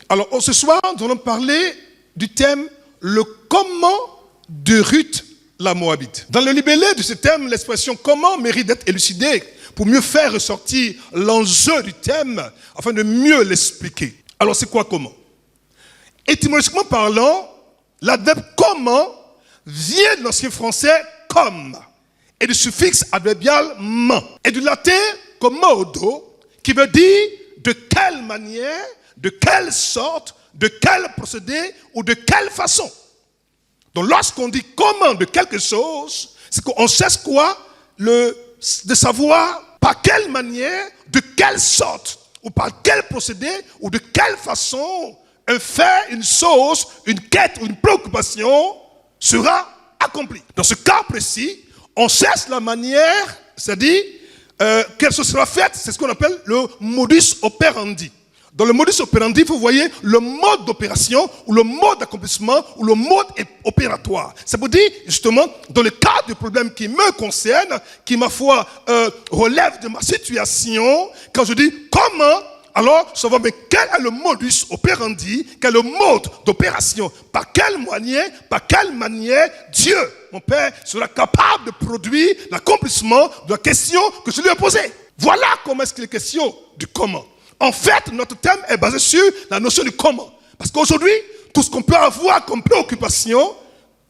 Alors, ce soir, nous allons parler du thème « Le comment de Ruth la Moabite ». Dans le libellé de ce thème, l'expression « comment » mérite d'être élucidée pour mieux faire ressortir l'enjeu du thème, afin de mieux l'expliquer. Alors, c'est quoi « comment » ? Étymologiquement parlant, l'adverbe « comment » vient de l'ancien français « comme » et du suffixe adverbial « man » et du latin « commodo » qui veut dire de quelle manière, de quelle sorte, de quel procédé ou de quelle façon. Donc lorsqu'on dit comment de quelque chose, c'est qu'on cherche quoi? De savoir par quelle manière, de quelle sorte, ou par quel procédé, ou de quelle façon un fait, une chose, une quête ou une préoccupation sera accomplie. Dans ce cas précis, on cherche la manière, c'est-à-dire quelle chose sera faite, c'est ce qu'on appelle le modus operandi. Dans le modus operandi, vous voyez le mode d'opération ou le mode d'accomplissement ou le mode opératoire. Ça veut dire justement, dans le cadre du problème qui me concerne, qui ma foi relève de ma situation, quand je dis comment, alors je vois mais quel est le modus operandi, quel est le mode d'opération, par quel manière Dieu, mon Père, sera capable de produire l'accomplissement de la question que je lui ai posée. Voilà comment est-ce qu'il est question du comment. En fait, notre thème est basé sur la notion du comment. Parce qu'aujourd'hui, tout ce qu'on peut avoir comme préoccupation,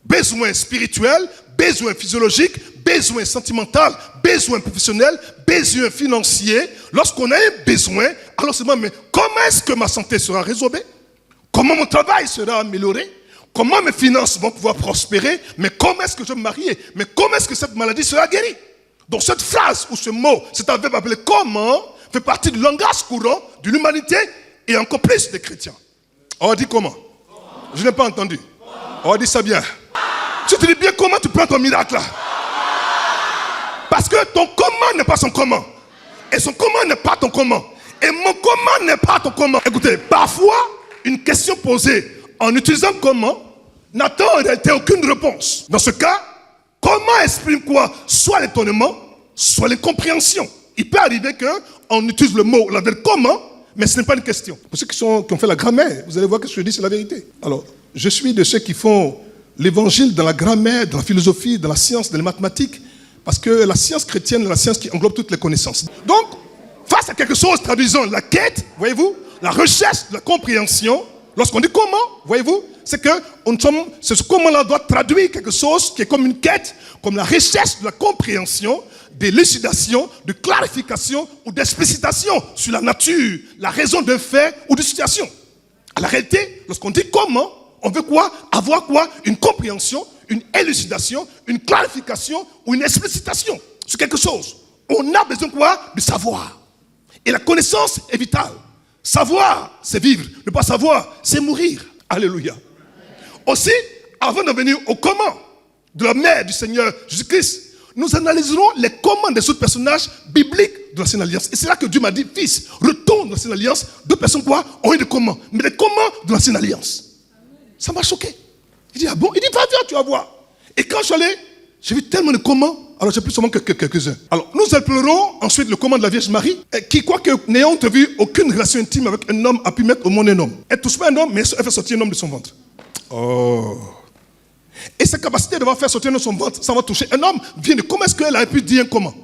besoin spirituel, besoin physiologique, besoin sentimental, besoin professionnel, besoin financier, lorsqu'on a un besoin, alors c'est moi, mais comment est-ce que ma santé sera résorbée? Comment mon travail sera amélioré? Comment mes finances vont pouvoir prospérer? Mais comment est-ce que je vais me marier? Mais comment est-ce que cette maladie sera guérie? Donc cette phrase ou ce mot, cet adverbe appelé comment, fait partie du langage courant de l'humanité et encore plus des chrétiens. On dit comment? Je n'ai pas entendu. On dit ça bien. Tu te dis bien comment tu prends ton miracle là. Parce que ton comment n'est pas son comment. Et son comment n'est pas ton comment. Et mon comment n'est pas ton comment. Écoutez, parfois, une question posée en utilisant comment n'attend en réalité aucune réponse. Dans ce cas, comment exprime quoi? Soit l'étonnement, soit l'incompréhension. Il peut arriver qu'on utilise le mot, la verbe comment, mais ce n'est pas une question. Pour ceux qui ont fait la grammaire, vous allez voir que ce que je dis, c'est la vérité. Alors, je suis de ceux qui font l'évangile dans la grammaire, dans la philosophie, dans la science, dans les mathématiques, parce que la science chrétienne est la science qui englobe toutes les connaissances. Donc, face à quelque chose traduisant la quête, voyez-vous, la recherche, la compréhension, lorsqu'on dit comment, voyez-vous, c'est que ce comment-là doit traduire quelque chose qui est comme une quête, comme la recherche de la compréhension, d'élucidation, de clarification ou d'explicitation sur la nature, la raison d'un fait ou d'une situation. À la réalité, lorsqu'on dit comment, on veut quoi? Avoir quoi? Une compréhension, une élucidation, une clarification ou une explicitation sur quelque chose. On a besoin quoi? De savoir. Et la connaissance est vitale. Savoir, c'est vivre. Ne pas savoir, c'est mourir. Alléluia. Aussi, avant de venir au comment de la mère du Seigneur Jésus-Christ, nous analyserons les commandes des autres personnages bibliques de l'Ancienne Alliance. Et c'est là que Dieu m'a dit, fils, retourne dans l'Ancienne Alliance. Deux personnes quoi? Ont eu des commandes. Mais des commandes de l'Ancienne Alliance. Ça m'a choqué. Il dit, ah bon? Il dit, va, viens, tu vas voir. Et quand je suis allé, j'ai vu tellement de commandes. Alors j'ai plus seulement que quelques-uns. Alors nous appellerons ensuite le command de la Vierge Marie, qui, quoique n'ayant vu aucune relation intime avec un homme, a pu mettre au monde un homme. Elle ne touche pas un homme, mais elle fait sortir un homme de son ventre. Oh. Et sa capacité de faire sortir un homme de son ventre, ça va toucher un homme, vient de comment est-ce qu'elle a pu dire un comment.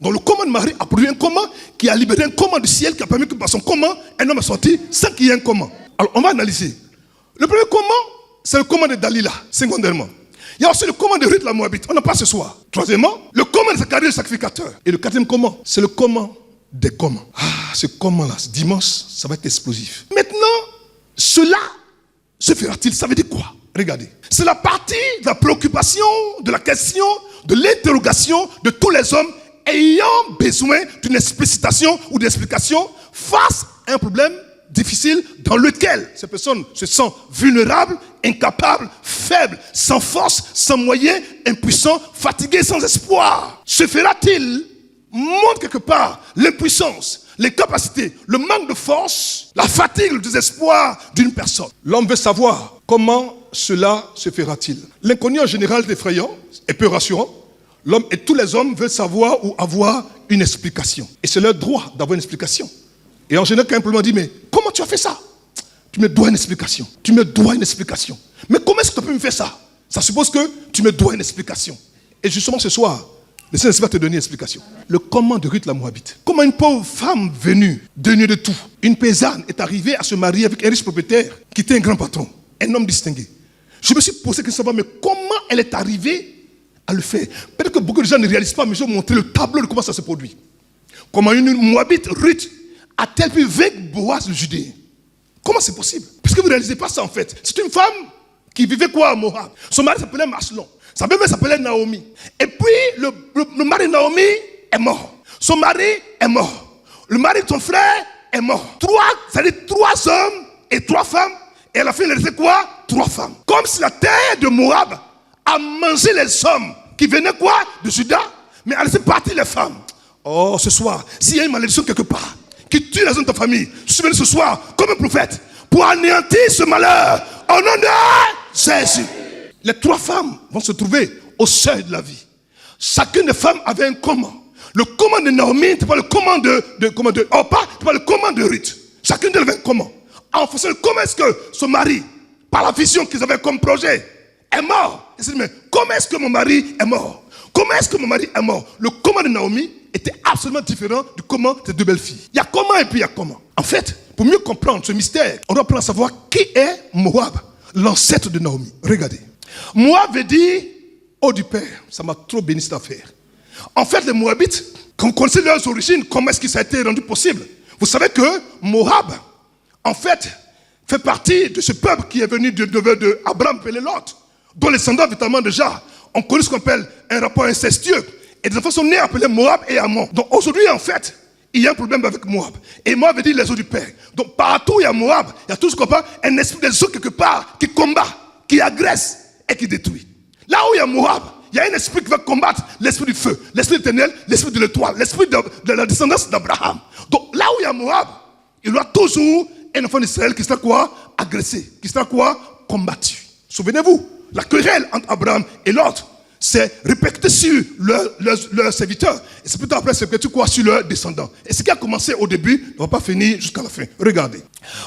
Donc le command de Marie a produit un comment qui a libéré un comment du ciel qui a permis que par son comment, un homme est sorti sans qu'il y ait un comment. Alors on va analyser. Le premier comment, c'est le comment de Dalila, secondairement. Il y a aussi le comment de Ruth la Moabite, on n'a pas ce soir. Troisièmement, le comment de Zacharie le sacrificateur. Et le quatrième comment, c'est le comment des comment. Ah, ce comment-là, ce dimanche, ça va être explosif. Maintenant, cela se fera-t-il? Ça veut dire quoi? Regardez. C'est la partie de la préoccupation, de la question, de l'interrogation de tous les hommes ayant besoin d'une explicitation ou d'explication face à un problème difficile dans lequel ces personnes se sentent vulnérables, incapables, faibles, sans force, sans moyens, impuissants, fatigués, sans espoir. Se fera-t-il montre quelque part l'impuissance, les capacités, le manque de force, la fatigue, le désespoir d'une personne. L'homme veut savoir comment cela se fera-t-il. L'inconnu en général est effrayant et peu rassurant. L'homme et tous les hommes veulent savoir ou avoir une explication. Et c'est leur droit d'avoir une explication. Et en général, quand un problème dit, mais comment tu as fait ça? Tu me dois une explication. Tu me dois une explication. Mais comment est-ce que tu peux me faire ça? Ça suppose que tu me dois une explication. Et justement ce soir, le Seigneur va te donner une explication. Le comment de Ruth la Moabite. Comment une pauvre femme venue, dénuée de tout, une paysanne est arrivée à se marier avec un riche propriétaire qui était un grand patron, un homme distingué. Je me suis posé question, mais comment elle est arrivée à le faire? Peut-être que beaucoup de gens ne réalisent pas, mais je vais vous montrer le tableau de comment ça se produit. Comment une Moabite, Ruth, a-t-elle pu vaincre Boaz le Judéen? Comment c'est possible? Parce que vous ne réalisez pas ça en fait. C'est une femme qui vivait quoi à Moab? Son mari s'appelait Machlon. Sa belle-mère s'appelait Naomi. Et puis, le mari de Naomi est mort. Son mari est mort. Le mari de son frère est mort. C'est-à-dire 3 hommes et 3 femmes. Et à la fin, il restait quoi? 3 femmes. Comme si la terre de Moab a mangé les hommes qui venaient quoi? De Juda. Mais elle laissé partir les femmes. Oh, ce soir, s'il y a une malédiction quelque part qui tue les hommes de ta famille, je suis venu ce soir comme un prophète pour anéantir ce malheur au nom de Jésus. Les 3 femmes vont se trouver au seuil de la vie. Chacune des femmes avait un comment. Le comment de Naomi, c'est pas le comment de Orpa, c'est pas le comment de Ruth. Chacune d'elles avait un comment. En fonction de comment est-ce que son mari, par la vision qu'ils avaient comme projet, est mort. Et c'est dit, mais comment est-ce que mon mari est mort? Comment est-ce que mon mari est mort? Le comment de Naomi était absolument différent du comment de 2 belles filles. Il y a comment et puis il y a comment. En fait, pour mieux comprendre ce mystère, on doit prendre à savoir qui est Moab, l'ancêtre de Naomi. Regardez. Moab veut dire eau du père. Ça m'a trop béni cette affaire. En fait, les Moabites, quand vous connaissez leurs origines, comment est-ce que ça a été rendu possible? Vous savez que Moab, en fait partie de ce peuple qui est venu de Abraham appelé Lot, dont les descendants, notamment déjà, on connaît ce qu'on appelle un rapport incestueux. Et des enfants sont nés appelés Moab et Ammon. Donc aujourd'hui, en fait, il y a un problème avec Moab. Et Moab veut dire les eaux du père. Donc partout où il y a Moab, il y a tout ce qu'on appelle un esprit des eaux quelque part qui combat, qui agresse et qui détruit. Là où il y a Moab, il y a un esprit qui va combattre l'esprit du feu, l'esprit éternel, l'esprit de l'étoile, l'esprit de la descendance d'Abraham. Donc là où il y a Moab, il y aura toujours un enfant d'Israël qui sera quoi? Agressé, qui sera quoi? Combattu. Souvenez-vous, la querelle entre Abraham et l'autre s'est répercutée sur leurs serviteurs. Et c'est plutôt après, c'est quoi? Sur leurs descendants. Et ce qui a commencé au début ne va pas finir jusqu'à la fin. Regardez.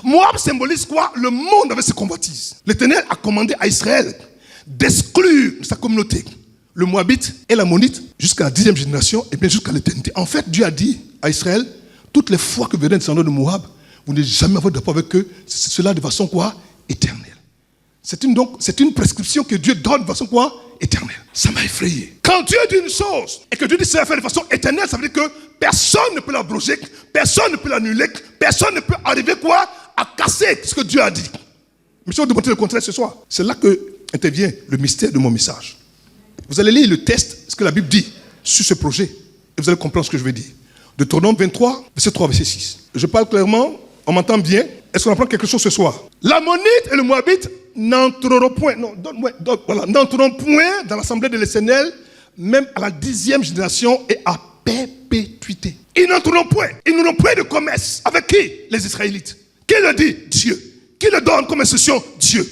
Moab symbolise quoi? Le monde avec ses convoitises. L'Éternel a commandé à Israël d'exclure de sa communauté le Moabite et l'Ammonite jusqu'à la 10e génération et bien jusqu'à l'éternité. En fait, Dieu a dit à Israël, toutes les fois que vous verrez un descendant de Moab, vous n'allez jamais avoir de rapport avec eux. C'est cela de façon quoi? Éternelle. C'est une prescription que Dieu donne de façon quoi? Éternelle. Ça m'a effrayé. Quand Dieu dit une chose et que Dieu dit que ça va faire de façon éternelle, ça veut dire que personne ne peut l'abroger, personne ne peut l'annuler, personne ne peut arriver quoi? À casser ce que Dieu a dit. Mais je vais vous démontrer le contraire ce soir. C'est là que intervient le mystère de mon message. Vous allez lire le texte, ce que la Bible dit sur ce projet, et vous allez comprendre ce que je vais dire. Deutéronome 23, verset 3, verset 6. Je parle clairement, on m'entend bien. Est-ce qu'on apprend quelque chose ce soir? L'Ammonite et le Moabite n'entreront point, n'entreront point dans l'assemblée de l'Éternel, même à la 10e génération et à perpétuité. Ils n'entreront point. Ils n'auront point de commerce. Avec qui? Les Israélites. Qui le dit? Dieu. Qui le donne comme instruction? Dieu.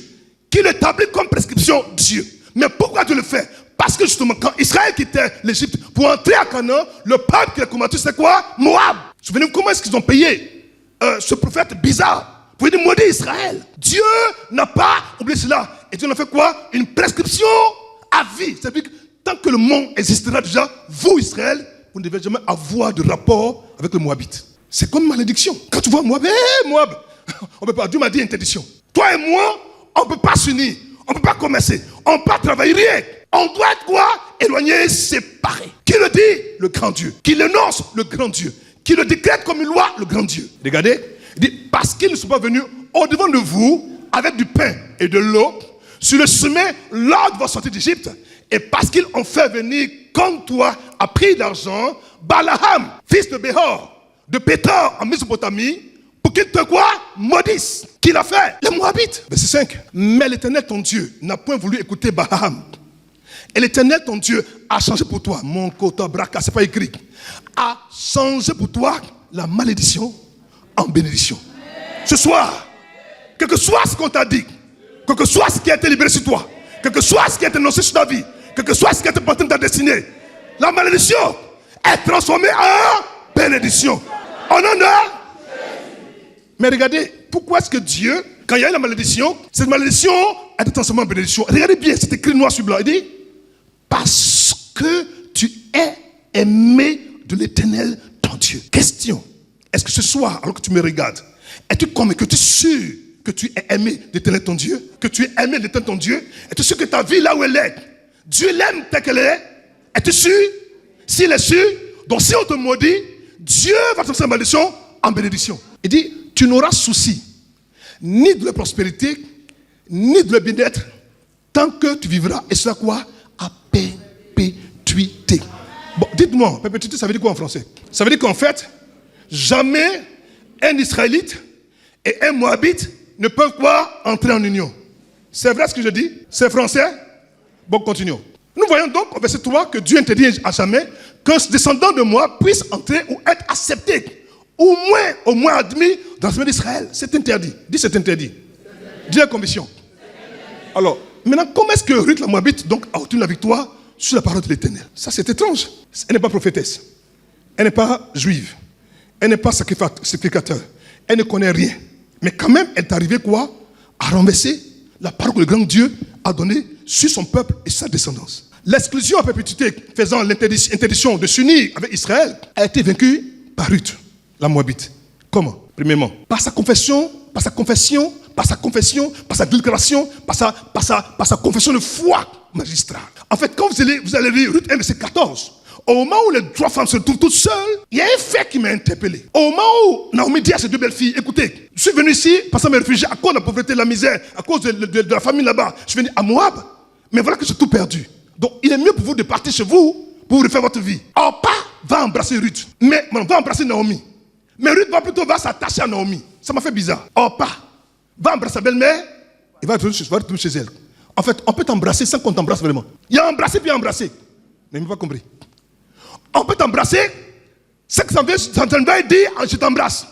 Qui l'établit comme prescription? Dieu. Mais pourquoi Dieu le fait? Parce que justement, quand Israël quittait l'Égypte pour entrer à Canaan, le peuple qui a combattu, c'est quoi? Moab. Souvenez-vous comment est-ce qu'ils ont payé ce prophète bizarre? Vous pouvez dire, maudit Israël. Dieu n'a pas oublié cela. Et Dieu en a fait quoi? Une prescription à vie. C'est-à-dire que tant que le monde existera déjà, vous, Israël, vous ne devez jamais avoir de rapport avec le Moabite. C'est comme une malédiction. Quand tu vois Moab, Moab, on peut pas. Dieu m'a dit interdiction. Toi et moi, on ne peut pas s'unir. On ne peut pas commercer. On ne peut pas travailler, rien. On doit être quoi? Éloigné, séparé. Qui le dit? Le grand Dieu. Qui l'énonce? Le grand Dieu. Qui le décrète comme une loi? Le grand Dieu. Regardez. Il dit, parce qu'ils ne sont pas venus au-devant de vous avec du pain et de l'eau sur le chemin lors de votre sortie d'Égypte. Et parce qu'ils ont fait venir comme toi à prix d'argent Balaam, fils de Béhor, de Pétor en Mésopotamie, pour qu'il te quoi? Maudisse. Qui l'a fait? Les Moabites. Verset 5. Mais l'Éternel ton Dieu n'a point voulu écouter Balaam. Et l'Éternel ton Dieu a changé pour toi, mon kota braka, c'est pas écrit, a changé pour toi la malédiction en bénédiction. Ce soir, quel que soit ce qu'on t'a dit, quel que soit ce qui a été libéré sur toi, quel que soit ce qui a été annoncé sur ta vie, quel que soit ce qui a été porté dans ta destinée, la malédiction est transformée en bénédiction. En nom de... Mais regardez, pourquoi est-ce que Dieu, quand il y a eu la malédiction, cette malédiction a été transformée en bénédiction. Regardez bien, c'est écrit noir sur blanc. Il dit, parce que tu es aimé de l'Éternel, ton Dieu. Question, est-ce que ce soir, alors que tu me regardes, es-tu convaincu, que tu es sûr que tu es aimé de l'Éternel, ton Dieu? Que tu es aimé de l'Éternel, ton Dieu? Es-tu sûr que ta vie, là où elle est, Dieu l'aime telle qu'elle est? Es-tu sûr? S'il est sûr, donc si on te maudit, Dieu va transformer la malédiction en bénédiction. Il dit, tu n'auras souci ni de la prospérité, ni de le bien-être, tant que tu vivras. Et cela quoi? À perpétuité. Bon, dites-moi, perpétuité, ça veut dire quoi en français? Ça veut dire qu'en fait, jamais un Israélite et un Moabite ne peuvent quoi? Entrer en union. C'est vrai ce que je dis? C'est français? Bon, continuons. Nous voyons donc au verset 3 que Dieu interdit à jamais qu'un descendant de moi puisse entrer ou être accepté, au moins admis dans le pays d'Israël. C'est interdit. Dis c'est interdit. Dis la conviction. Alors, maintenant, comment est-ce que Ruth la Moabite donc a obtenu la victoire sur la parole de l'Éternel? Ça, c'est étrange. Elle n'est pas prophétesse. Elle n'est pas juive. Elle n'est pas sacrificateur. Elle ne connaît rien. Mais quand même, elle est arrivée quoi? À renverser la parole que le grand Dieu a donnée sur son peuple et sa descendance. L'exclusion à perpétuité faisant l'interdiction de s'unir avec Israël a été vaincue par Ruth, la Moabite. Comment? Premièrement, par sa confession, par sa déclaration, par sa confession de foi magistrale. En fait, quand vous allez lire Ruth 1, verset 14, au moment où les trois femmes se trouvent toutes seules, il y a un fait qui m'a interpellé. Au moment où Naomi dit à ses deux belles filles, écoutez, je suis venu ici parce que me réfugier à cause de la pauvreté, de la misère, à cause de la famine là-bas. Je suis venu à Moab, mais voilà que j'ai tout perdu. Donc il est mieux pour vous de partir chez vous pour vous refaire votre vie. Orpa va embrasser Ruth, mais va embrasser Naomi. Mais Ruth va s'attacher à Naomi. Ça m'a fait bizarre. Orpa va embrasser sa belle-mère et va retourner chez elle. En fait, on peut t'embrasser sans qu'on t'embrasse vraiment. Il y a embrassé puis embrassé. Mais il m'a pas compris. On peut t'embrasser, c'est que ça veut dire je t'embrasse.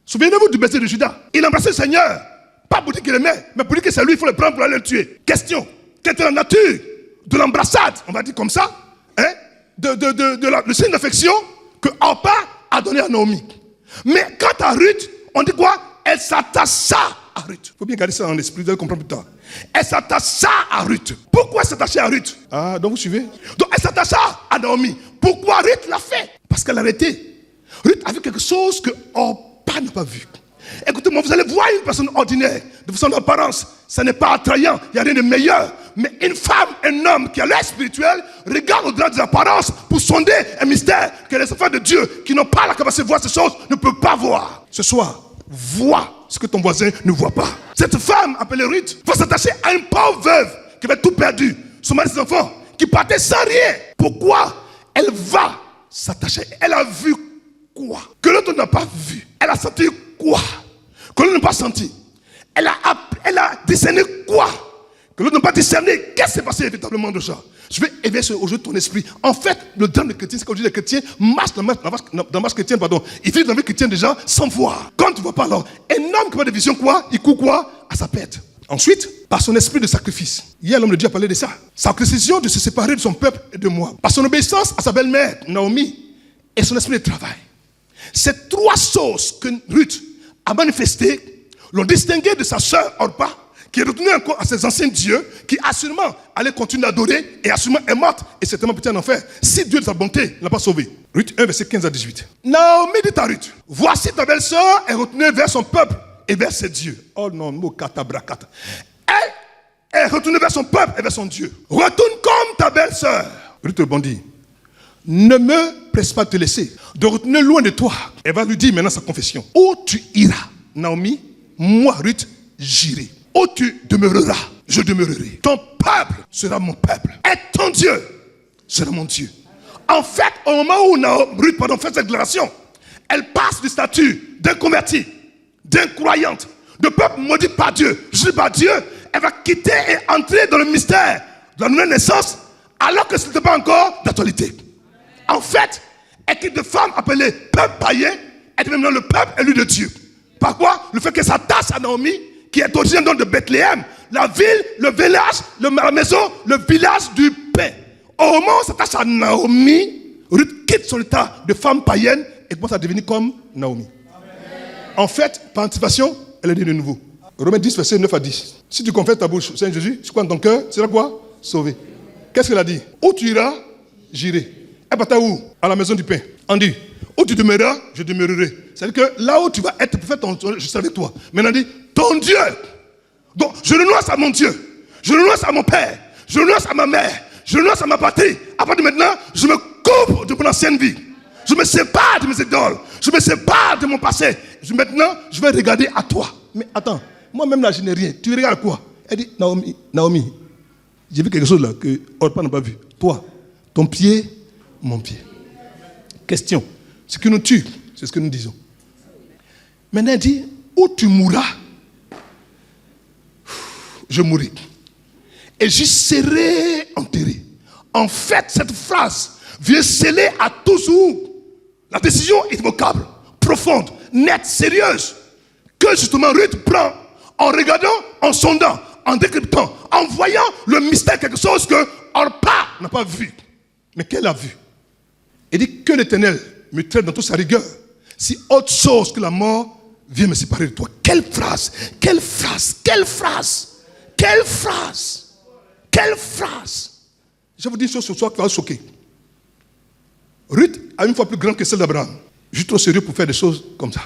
Souvenez-vous du berger de Judas. Il embrassait le Seigneur, pas pour dire qu'il aimait, mais pour dire que c'est lui, il faut le prendre pour aller le tuer. Question, quelle était la nature de l'embrassade, on va dire comme ça, hein, le signe d'affection que Orpa a donné à Naomi. Mais quant à Ruth, on dit quoi? Elle s'attacha à Ruth. Il faut bien garder ça en esprit, vous allez comprendre plus tard. Elle s'attacha à Ruth. Pourquoi elle s'attachait à Ruth? Ah, donc vous suivez? Donc elle s'attacha à Naomi. Pourquoi Ruth l'a fait? Parce qu'elle a arrêté. Ruth a vu quelque chose que Orpa n'a pas vu. Écoutez-moi, vous allez voir une personne ordinaire, de son apparence, ça n'est pas attrayant, il n'y a rien de meilleur. Mais une femme, un homme qui a l'air spirituel, regarde au-delà des apparences pour sonder un mystère que les enfants de Dieu, qui n'ont pas la capacité de voir ces choses, ne peuvent pas voir. Ce soir, vois ce que ton voisin ne voit pas. Cette femme, appelée Ruth, va s'attacher à une pauvre veuve qui avait tout perdu, son mari et ses enfants, qui partait sans rien. Pourquoi? Elle va s'attacher. Elle a vu quoi? Que l'autre n'a pas vu. Elle a senti quoi? Que l'autre n'a pas senti. Elle a discerné quoi? Que l'autre n'a pas discerné. Qu'est-ce qui s'est passé véritablement de ça? Je vais éveiller aujourd'hui ton esprit. En fait, le drame des chrétiens, c'est qu'aujourd'hui les chrétiens marchent dans la marche chrétienne, ils vivent dans la vie chrétienne déjà sans voir. Quand tu ne vois pas alors, un homme qui a des visions quoi? Il court quoi? À sa perte. Ensuite, par son esprit de sacrifice. Hier, l'homme de Dieu a parlé de ça. Sa décision de se séparer de son peuple et de moi. Par son obéissance à sa belle-mère, Naomi, et son esprit de travail. Ces trois choses que Ruth a manifestées l'ont distingué de sa sœur Orpa, qui est retournée encore à ses anciens dieux, qui assurément allait continuer à adorer et assurément est morte et certainement peut-être en enfer. Si Dieu de sa bonté ne l'a pas sauvée. Ruth 1, verset 15 à 18. Naomi dit à Ruth, voici ta belle-sœur est retournée vers son peuple et vers ses dieux. Oh non, mokata brakata. Elle est retournée vers son peuple et vers son Dieu. Retourne comme ta belle-sœur. Ruth rebondit. Ne me presse pas de te laisser, de retourner loin de toi. Elle va lui dire maintenant sa confession. Où tu iras, Naomi, moi, Ruth, j'irai. Où tu demeureras, je demeurerai. Ton peuple sera mon peuple. Et ton Dieu sera mon Dieu. En fait, au moment où Ruth fait cette déclaration, elle passe du statut d'un converti, d'un croyante, de peuple maudit par Dieu, jugé par Dieu. Elle va quitter et entrer dans le mystère de la nouvelle naissance, alors que ce n'était pas encore d'actualité. En fait, elle quitte de femmes appelées peuple païen, elle devient maintenant le peuple élu de Dieu. Par quoi? Le fait qu'elle s'attache à Naomi, qui est originaire de Bethléem, la ville, le village, la maison, le village du pain. Au moment où elle s'attache à Naomi, Ruth quitte son état de femme païenne et commence à devenir comme Naomi. En fait, par anticipation, elle est née de nouveau. Romains 10, verset 9 à 10. Si tu confesses ta bouche, Seigneur Jésus, tu crois dans ton cœur, tu seras quoi? Sauvé. Qu'est-ce qu'elle a dit? Où tu iras, j'irai. Elle partait où? À la maison du pain. On dit, où tu demeureras, je demeurerai. C'est-à-dire que là où tu vas être pour faire ton je serai avec toi. Maintenant, on dit, ton Dieu. Donc, je renonce à mon Dieu. Je renonce à mon père. Je renonce à ma mère. Je renonce à ma patrie. À partir de maintenant, je me coupe de mon ancienne vie. Je me sépare de mes idoles. Je me sépare de mon passé. Maintenant, je vais regarder à toi. Mais attends, moi-même là, je n'ai rien. Tu regardes quoi? Elle dit, Naomi, j'ai vu quelque chose là que Orpa n'a pas vu. Toi, ton pied, mon pied. Question. Ce qui nous tue, c'est ce que nous disons. Maintenant, elle dit, où tu mourras, je mourrai. Et j'y serai enterré. En fait, cette phrase vient sceller à toujours la décision irrévocable, profonde, nette, sérieuse, que justement Ruth prend en regardant, en sondant, en décryptant, en voyant le mystère, quelque chose que Orpa n'a pas vu, mais qu'elle a vu. Elle dit que l'Éternel me traite dans toute sa rigueur, si autre chose que la mort vient me séparer de toi. Quelle phrase, quelle phrase, quelle phrase, quelle phrase, quelle phrase. Je vous dis une chose ce soir qui va vous choquer. Ruth a une foi plus grande que celle d'Abraham. Je suis trop sérieux pour faire des choses comme ça.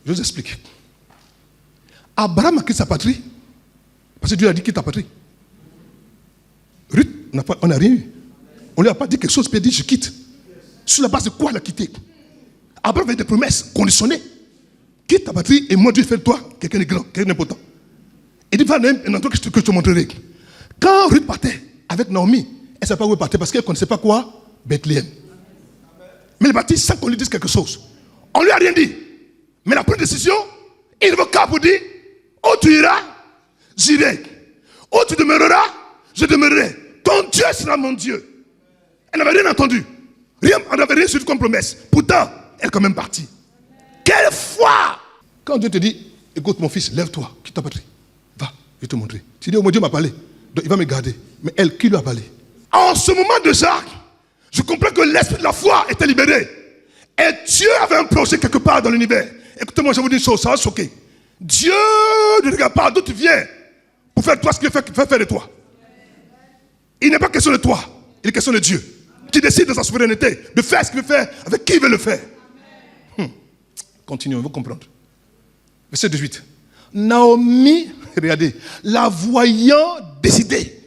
Je vous explique. Abraham a quitté sa patrie parce que Dieu a dit quitte ta patrie. Ruth, on n'a rien eu. On ne lui a pas dit quelque chose, puis elle a dit je quitte. Sur la base de quoi elle a quitté? Abraham avait des promesses conditionnées. Quitte ta patrie et moi Dieu fait de toi quelqu'un de grand, quelqu'un d'important. Il dit va dans un endroit que je te montrerai. Quand Ruth partait avec Naomi, elle ne savait pas où elle partait parce qu'elle ne connaissait pas quoi? Bethléem. Mais elle est partie sans qu'on lui dise quelque chose. On ne lui a rien dit. Mais la première décision, irrévocable pour dire, où tu iras, j'irai. Où tu demeureras, je demeurerai. Ton Dieu sera mon Dieu. Elle n'avait rien entendu. Rien, on n'avait rien su comme promesse. Pourtant, elle est quand même partie. Quelle foi! Quand Dieu te dit, écoute mon fils, lève-toi, quitte ta patrie. Va, je vais te montrer. Tu dis, oh mon Dieu m'a parlé. Donc il va me garder. Mais elle, qui lui a parlé? En ce moment déjà, je comprends que l'esprit de la foi était libéré. Et Dieu avait un projet quelque part dans l'univers. Écoutez-moi, je vous dis une chose, ça va choquer. Dieu ne regarde pas d'où tu viens pour faire de toi ce qu'il veut faire de toi. Il n'est pas question de toi, il est question de Dieu. Qui décide de sa souveraineté, de faire ce qu'il veut faire, avec qui il veut le faire. Continuons, vous comprendre. Verset 18. Naomi, regardez, la voyant décidée.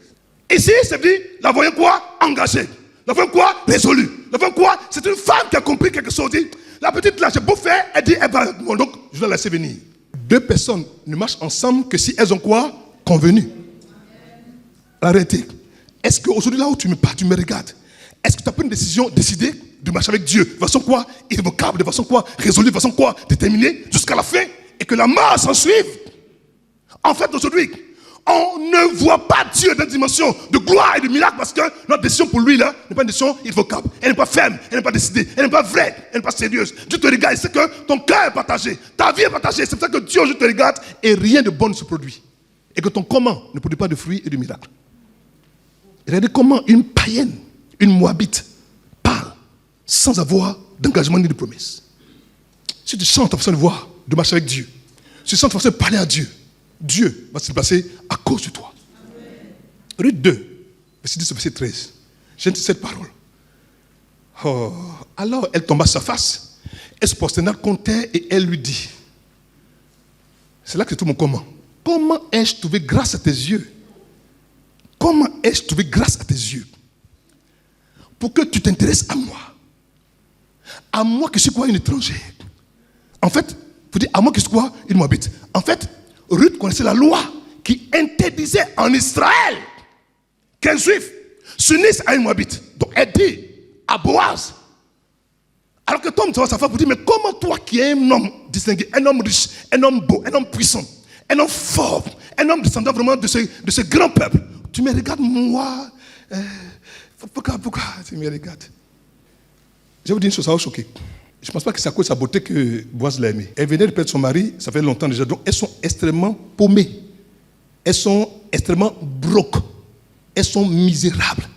Ici, c'est dit, la voyant quoi? Engagée. La voyant quoi? Résolue. La voyant quoi? C'est une femme qui a compris quelque chose. Dit, la petite là, j'ai beau faire, elle dit, elle va, bon, donc je dois la laisser venir. Deux personnes ne marchent ensemble que si elles ont quoi? Convenu. Arrêtez. Est-ce qu'aujourd'hui, là où tu me parles, tu me regardes, est-ce que tu as pris une décision décidée de marcher avec Dieu de façon quoi? Irrévocable, de façon quoi? Résolue, de façon quoi? Déterminée, jusqu'à la fin, et que la mort s'en suive? En fait, aujourd'hui, on ne voit pas Dieu dans une dimension de gloire et de miracle parce que notre décision pour lui là n'est pas une décision irrévocable. Elle n'est pas ferme, elle n'est pas décidée, elle n'est pas vraie, elle n'est pas sérieuse. Dieu te regarde, il sait que ton cœur est partagé, ta vie est partagée. C'est pour ça que Dieu te regarde et rien de bon ne se produit. Et que ton comment ne produit pas de fruits et de miracles. Regardez comment une païenne, une moabite, parle sans avoir d'engagement ni de promesse. Si tu sens ta façon de voir, de marcher avec Dieu, si tu sens ta façon de parler à Dieu, Dieu va se passer à cause de toi. Ruth 2, verset 10, verset 13. J'ai cette parole. Oh, alors elle tomba à sa face, elle se prosterna contre terre et elle lui dit, c'est là que c'est tout mon comment. Comment ai-je trouvé grâce à tes yeux? Comment ai-je trouvé grâce à tes yeux? Pour que tu t'intéresses à moi. À moi qui suis quoi? Une étrangère. En fait, pour dire à moi qui suis quoi? Une moabite. En fait, Ruth connaissait la loi qui interdisait en Israël qu'un juif s'unisse à une moabite. Donc elle dit à Boaz. Alors que Tom, tu vois sa femme pour dire, mais comment toi qui es un homme distingué, un homme riche, un homme beau, un homme puissant, un homme fort, un homme descendant vraiment de ce grand peuple, tu me regardes moi, pourquoi tu me regardes? Je vais vous dire une chose, ça va choquer. Je ne pense pas que c'est à cause de sa beauté que Boaz l'a aimée. Elle venait de perdre son mari, ça fait longtemps déjà, donc elles sont extrêmement paumées. Elles sont extrêmement broques. Elles sont misérables.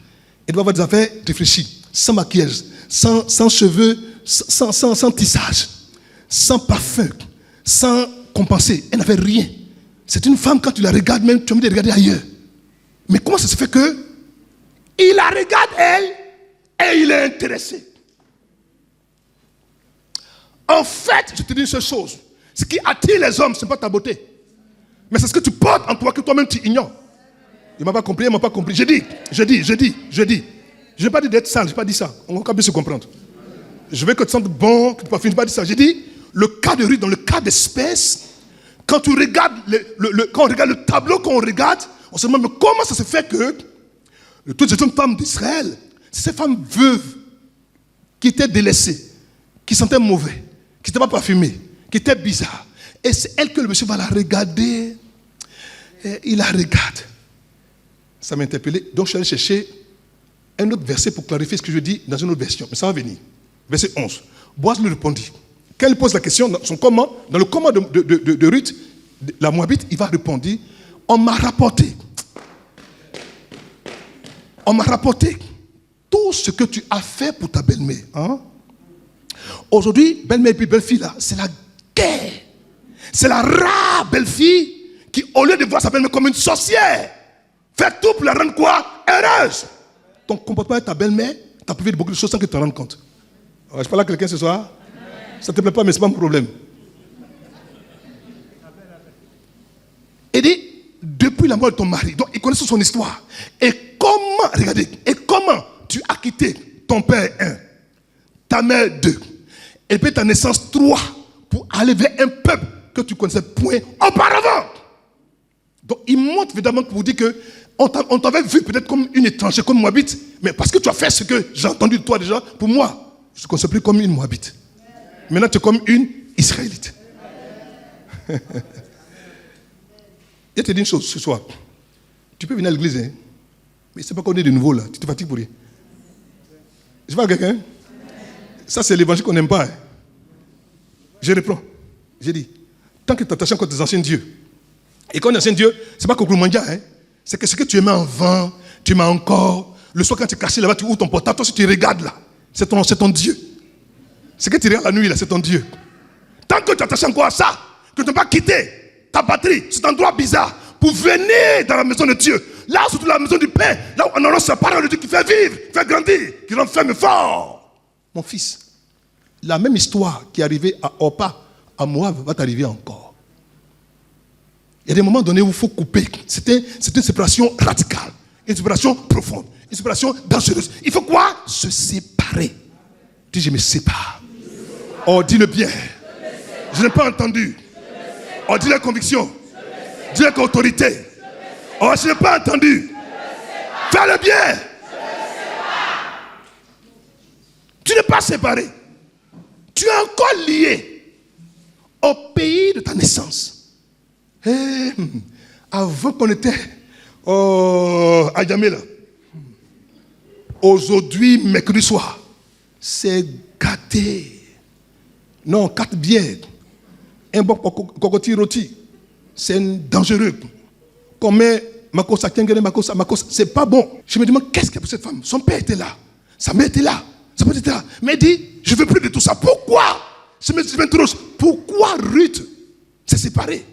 Elles doivent avoir des affaires réfléchies, sans maquillage, sans cheveux, sans tissage, sans parfum, sans compenser. Elle n'avait rien. C'est une femme, quand tu la regardes, même tu as envie de regarder ailleurs. Mais comment ça se fait que il la regarde, elle, et il est intéressé? En fait, je te dis une seule chose. Ce qui attire les hommes, ce n'est pas ta beauté. Mais c'est ce que tu portes en toi que toi-même tu ignores. Il ne m'a pas compris, il ne m'a pas compris. Je dis. Je n'ai pas dit d'être sale, je n'ai pas dit ça. On va bien se comprendre. Je veux que tu sentes bon, que tu parfumes. Je n'ai pas dit ça. J'ai dit, le cas de Ruth, dans le cas d'espèce, quand tu regardes quand on regarde le tableau qu'on regarde, on se demande, mais comment ça se fait que toutes ces jeunes femmes d'Israël, ces femmes veuves qui étaient délaissées, qui sentaient mauvais, qui n'étaient pas parfumées, qui étaient bizarres. Et c'est elle que le monsieur va la regarder. Et il la regarde. Ça m'a interpellé. Donc je suis allé chercher un autre verset pour clarifier ce que je dis dans une autre version. Mais ça va venir. Verset 11. Boaz lui répondit. Quand il pose la question dans son comment, dans le comment de Ruth, la Moabite, il va répondre, on m'a rapporté tout ce que tu as fait pour ta belle-mère. Hein? Aujourd'hui, belle-mère et puis belle-fille, là, c'est la guerre. C'est la rare belle-fille qui, au lieu de voir sa belle-mère comme une sorcière, fait tout pour la rendre quoi? Heureuse. Ton comportement avec ta belle-mère t'a privé de beaucoup de choses sans que tu te rendes compte. Je parle à quelqu'un ce soir. Ça ne te plaît pas, mais ce n'est pas mon problème. Il dit, depuis la mort de ton mari, donc il connaît son histoire. Et comment, regardez, et comment tu as quitté ton père 1, ta mère 2, et puis ta naissance 3, pour aller vers un peuple que tu connaissais point auparavant. Donc il montre évidemment pour dire que on t'avait vu peut-être comme une étrangère, comme Moabite, mais parce que tu as fait ce que j'ai entendu de toi déjà, pour moi, je ne te considère plus comme une Moabite. Maintenant, tu es comme une Israélite. Je te dis une chose ce soir. Tu peux venir à l'église, hein, mais c'est pas qu'on est de nouveau là. Tu te fatigues pour rien. Je parle à quelqu'un. Ça, c'est l'évangile qu'on n'aime pas. Hein. Je reprends. J'ai dit, tant que tu t'attaches encore à tes anciens dieux, et quand on est ancien Dieu, c'est pas Kokurumandia, hein. C'est que ce que tu aimais avant, tu aimais encore. Le soir, quand tu es caché là-bas, tu ouvres ton portable, toi, si tu regardes là, c'est ton Dieu. Ce que tu regardes la nuit là, c'est ton Dieu. Tant que tu t'attaches encore à ça, que tu n'as pas quitté ta patrie, cet endroit bizarre, pour venir dans la maison de Dieu, là, surtout la maison du Père, là où on annonce la parole de Dieu qui fait vivre, qui fait grandir, qui rend ferme et fort. Mon fils, la même histoire qui est arrivée à Orpa, à Moab, va t'arriver encore. Il y a des moments donnés où il faut couper. C'est une séparation radicale, une séparation profonde, une séparation dangereuse. Il faut quoi? Se séparer. Dis, je me sépare. Oh, dis-le bien. Je n'ai pas entendu. Oh, dis la conviction. Dis avec autorité. Oh, je n'ai pas entendu. Fais-le bien. Tu n'es pas séparé. Tu es encore lié au pays de ta naissance. Hey, avant qu'on était à Yamela, aujourd'hui, mercredi soir, c'est gâté. Non, 4 bières, un bon cocotier rôti, c'est dangereux. Comme Makosa, c'est pas bon. Je me demande qu'est-ce qu'il y a pour cette femme. Son père était là, sa mère était là, sa mère était là. Mais elle dit, je ne veux plus de tout ça. Pourquoi? Je m'interroge, pourquoi Ruth s'est séparée?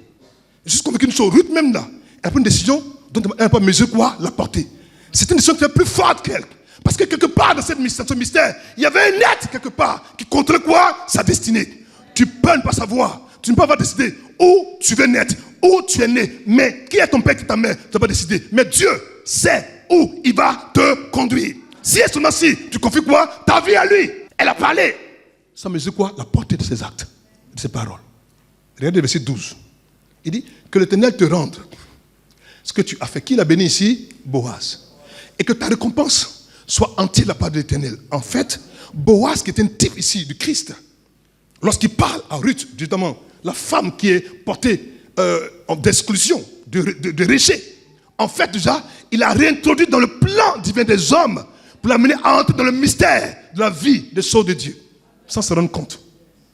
Je suis convaincu d'une chose, Ruth même là, elle a pris une décision dont elle n'a pas mesuré quoi la portée. C'est une décision qui est plus forte qu'elle. Parce que quelque part dans ce mystère, il y avait un être quelque part qui contrôlait quoi? Sa destinée. Tu peux ne pas savoir, tu ne peux pas décider où tu veux naître, où tu es né. Mais qui est ton père, qui est ta mère? Tu n'as pas décidé. Mais Dieu sait où il va te conduire. Si et seulement si tu confies quoi? Ta vie à lui. Elle a parlé. Ça mesure quoi? La portée de ses actes, de ses paroles. Regardez le verset 12. Il dit que l'Éternel te rende ce que tu as fait. Qui l'a béni ici? Boaz. Et que ta récompense soit entière de la part de l'Éternel. En fait, Boaz, qui est un type ici du Christ, lorsqu'il parle à Ruth, justement, la femme qui est portée d'exclusion, de rejet, en fait, déjà, il a réintroduit dans le plan divin des hommes pour l'amener à entrer dans le mystère de la vie des choses de Dieu, sans se rendre compte.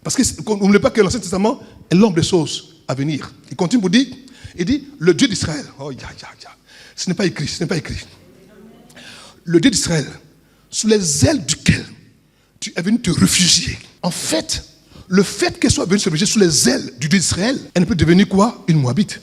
Parce que n'oubliez pas que l'Ancien Testament est l'homme des choses à venir. Il continue pour dire, il dit, le Dieu d'Israël, ce n'est pas écrit, le Dieu d'Israël, sous les ailes duquel tu es venu te réfugier. En fait, le fait qu'elle soit venue se réfugier sous les ailes du Dieu d'Israël, elle ne peut devenir quoi? Une Moabite.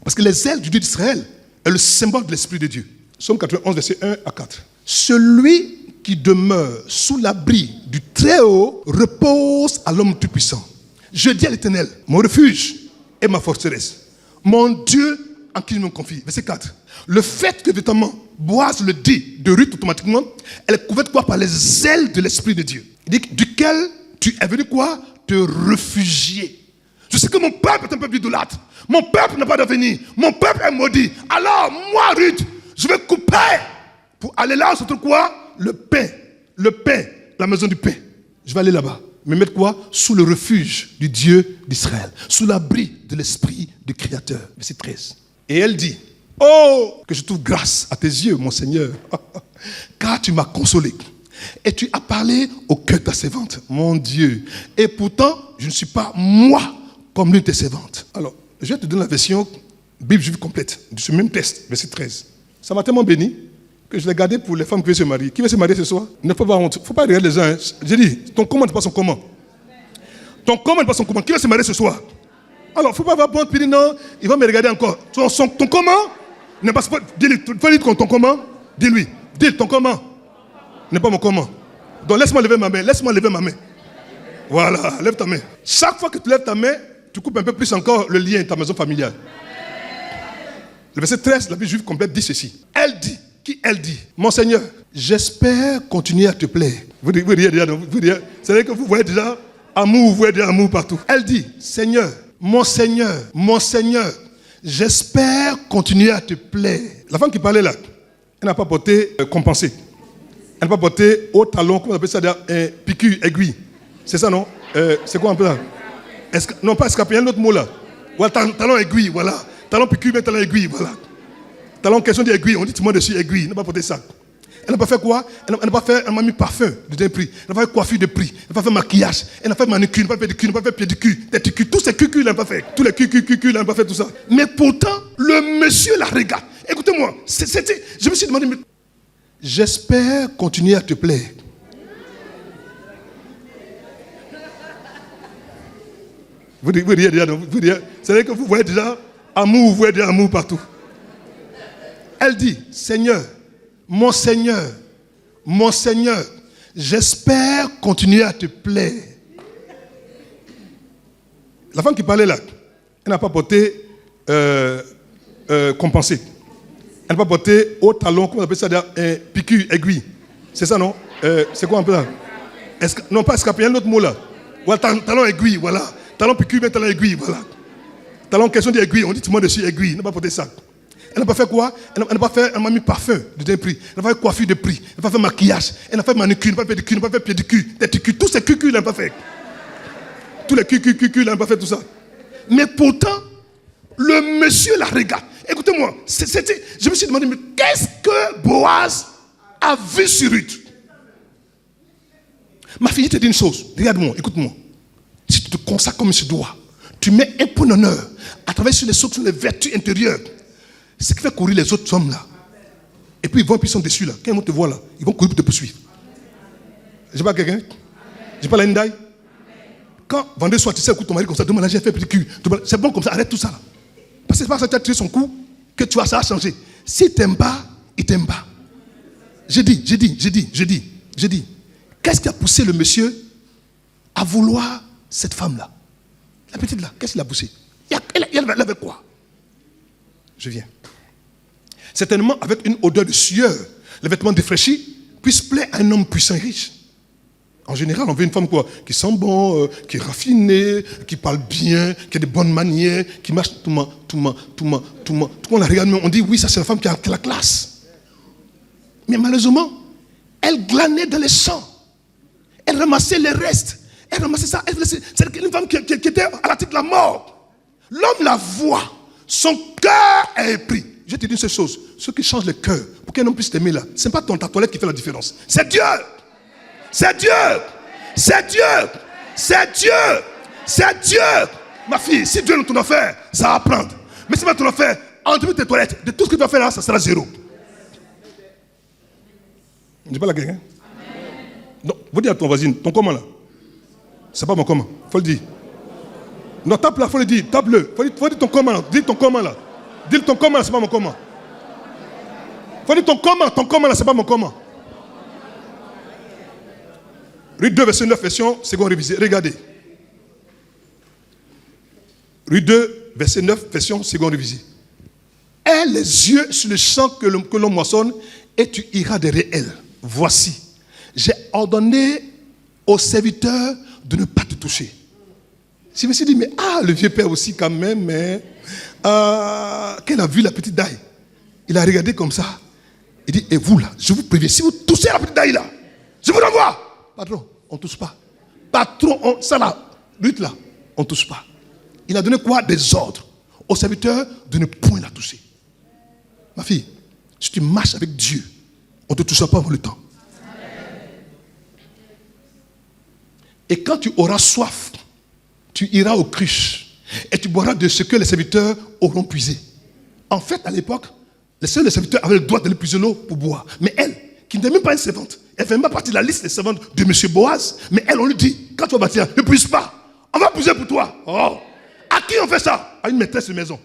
Parce que les ailes du Dieu d'Israël est le symbole de l'Esprit de Dieu. Psaume 91, versets 1 à 4. Celui qui demeure sous l'abri du Très-Haut repose à l'homme tout-puissant. Je dis à l'Éternel, mon refuge et ma forteresse, mon Dieu en qui je me confie. Verset 4. Le fait que, évidemment, Boaz le dit de Ruth automatiquement, elle est couverte quoi? Par les ailes de l'Esprit de Dieu. Il dit, duquel tu es venu quoi? Te réfugier. Je sais que mon peuple est un peuple idolâtre. Mon peuple n'a pas d'avenir. Mon peuple est maudit. Alors, moi, Ruth, je vais couper pour aller là où se trouve quoi? Le pain, la maison du pain. Je vais aller là-bas. Me mettre quoi? Sous le refuge du Dieu d'Israël. Sous l'abri de l'Esprit du Créateur. Verset 13. Et elle dit, oh, que je trouve grâce à tes yeux, mon Seigneur, car tu m'as consolé. Et tu as parlé au cœur de ta servante, mon Dieu. Et pourtant, je ne suis pas moi comme l'une de tes servantes. Alors, je vais te donner la version Bible juive complète de ce même texte, verset 13. Ça m'a tellement béni que je l'ai gardé pour les femmes qui veulent se marier. Qui veut se marier ce soir? Ne faut pas avoir honte. Il ne faut pas regarder les uns. Hein. J'ai dit, ton comment n'est pas son comment. Ton comment n'est pas son comment. Qui veut se marier ce soir? Alors, il ne faut pas avoir honte, puis dire non, il va me regarder encore. Ton comment n'est pas... Dis-lui, il faut dire ton comment. Dis-lui, dis ton comment n'est pas mon comment. Donc laisse-moi lever ma main. Laisse-moi lever ma main. Voilà, lève ta main. Chaque fois que tu lèves ta main, tu coupes un peu plus encore le lien de ta maison familiale. Le verset 13, la Bible juive complète dit ceci. Elle dit, qui elle dit? Mon Seigneur, j'espère continuer à te plaire. Vous riez déjà, c'est-à-dire que vous voyez déjà amour, vous voyez déjà amour partout. Elle dit, Seigneur, mon Seigneur, j'espère continuer à te plaire. La femme qui parlait là, elle n'a pas porté compensé. Elle n'a pas porté haut talon, comment on appelle ça, piqûre, aiguille. C'est ça, non? C'est quoi un peu là? Non, pas escapé, il y a un autre mot là. Voilà, talon aiguille, voilà. Talon piqûre, mais talon aiguille, voilà. Talon question d'aiguille, on dit tout le monde dessus aiguille. Elle n'a pas porté ça. Elle n'a pas fait quoi? Elle n'a pas mis parfum de dernier prix. Elle n'a pas fait coiffure de prix. Elle n'a pas fait maquillage. Elle n'a pas fait manucure, elle n'a pas fait pédicure, elle n'a pas fait pédicure. Téticure, tous ces cucules, elle n'a pas fait. Tous les cucules, elle n'a pas fait tout ça. Mais pourtant, le monsieur la regarde. Écoutez-moi, je me suis demandé, mais j'espère continuer à te plaire. Vous riez déjà, c'est-à-dire que vous voyez déjà amour, vous voyez déjà amour partout. Elle dit, Seigneur, mon Seigneur, j'espère continuer à te plaire. La femme qui parlait là, elle n'a pas porté compensé. Elle n'a pas porté haut talon, comment on appelle ça, piqûre, aiguille. C'est ça, non? C'est quoi un peu là? Non, pas escapé, il y a un autre mot là. Voilà, talon aiguille, voilà. Talon piqûre, mais talon aiguille, voilà. Talon question d'aiguille, on dit tout le monde dessus aiguille. Elle n'a pas porté ça. Elle n'a pas fait quoi? Elle n'a pas mis parfum de dernier prix. Elle n'a pas fait coiffure de prix. Elle n'a pas fait maquillage. Elle n'a pas fait manucure, elle n'a pas fait pédicure, elle n'a pas fait pédicure. Téticure, tous ces cucules, elle n'a pas fait. Tous les cucules, elle n'a pas fait tout ça. Mais pourtant, le monsieur la regarde. Écoutez-moi, je me suis demandé, mais qu'est-ce que Boaz a vu sur Ruth? Ma fille, je te dis une chose. Regarde-moi, écoute-moi. Si tu te consacres comme il se doit, tu mets un point d'honneur à travers sur les vertus intérieures. Ce qui fait courir les autres hommes là. Et puis ils sont déçus là. Quand ils vont te voir là, ils vont courir pour te poursuivre. J'ai pas quelqu'un? J'ai pas la Ndai? Quand vendredi soir, tu sais, écoute ton mari comme ça, demande là, j'ai fait pédicure. C'est bon comme ça, arrête tout ça là. Parce que c'est pas ça que tu as tiré son coup que tu as ça a changé. S'il t'aime pas, il t'aime pas. J'ai dit. Qu'est-ce qui a poussé le monsieur à vouloir cette femme-là? La petite là, qu'est-ce qu'il a poussé? Elle avait quoi? Je viens. Certainement avec une odeur de sueur, les vêtements défraîchis, puissent plaire à un homme puissant et riche. En général, on veut une femme quoi? Qui sent bon, qui est raffinée, qui parle bien, qui a de bonnes manières, qui marche tout le monde la regarde, on dit oui, ça c'est la femme qui a la classe. Mais malheureusement, elle glanait dans les champs. Elle ramassait les restes. Elle ramassait ça. C'est une femme qui était à la tête de la mort. L'homme la voit. Son cœur est épris. Je te dis une seule chose. Ce qui change le cœur, pour qu'un homme puisse t'aimer là, ce n'est pas ta toilette qui fait la différence. C'est Dieu. C'est Dieu. C'est Dieu. C'est Dieu. C'est Dieu. Ma fille, si Dieu est dans ton affaire, ça va prendre. Mais si pas ton affaire, en début de tes toilettes, de tout ce que tu vas faire là, ça sera zéro. Je dis pas la quelqu'un. Non, vous dites à ton voisin, ton comment là? C'est pas mon comment. Faut le dire. Non, tape là, faut le dire. Tape-le. Faut dire ton comment là. Dis ton comment là. Dis ton comment là, c'est pas mon comment. Faut dire ton comment là, c'est pas mon comment. Ruth 2, verset 9, version seconde révisée. Regardez. Ruth 2, verset 9, version seconde révisée. Aie les yeux sur le champ que l'on moissonne et tu iras derrière elle. Voici, j'ai ordonné aux serviteurs de ne pas te toucher. Je me suis dit, mais le vieux père aussi quand même, mais qu'elle a vu la petite daille. Il a regardé comme ça. Il dit, et vous là, je vous préviens, si vous touchez la petite daille là, je vous l'envoie. Patron, on ne touche pas. Patron, ça là, lutte là, on ne touche pas. Il a donné quoi? Des ordres aux serviteurs de ne point la toucher. Ma fille, si tu marches avec Dieu, on ne te touchera pas avant le temps. Et quand tu auras soif, tu iras aux cruches et tu boiras de ce que les serviteurs auront puisé. En fait, à l'époque, les serviteurs avaient le droit d'aller puiser l'eau pour boire. Mais elle, qui n'était même pas une servante, elle ne fait même pas partie de la liste des servantes de M. Boaz. Mais elle, on lui dit, quand tu vas bâtir, ne puise pas. On va puiser pour toi. Oh. À qui on fait ça? À une maîtresse de maison.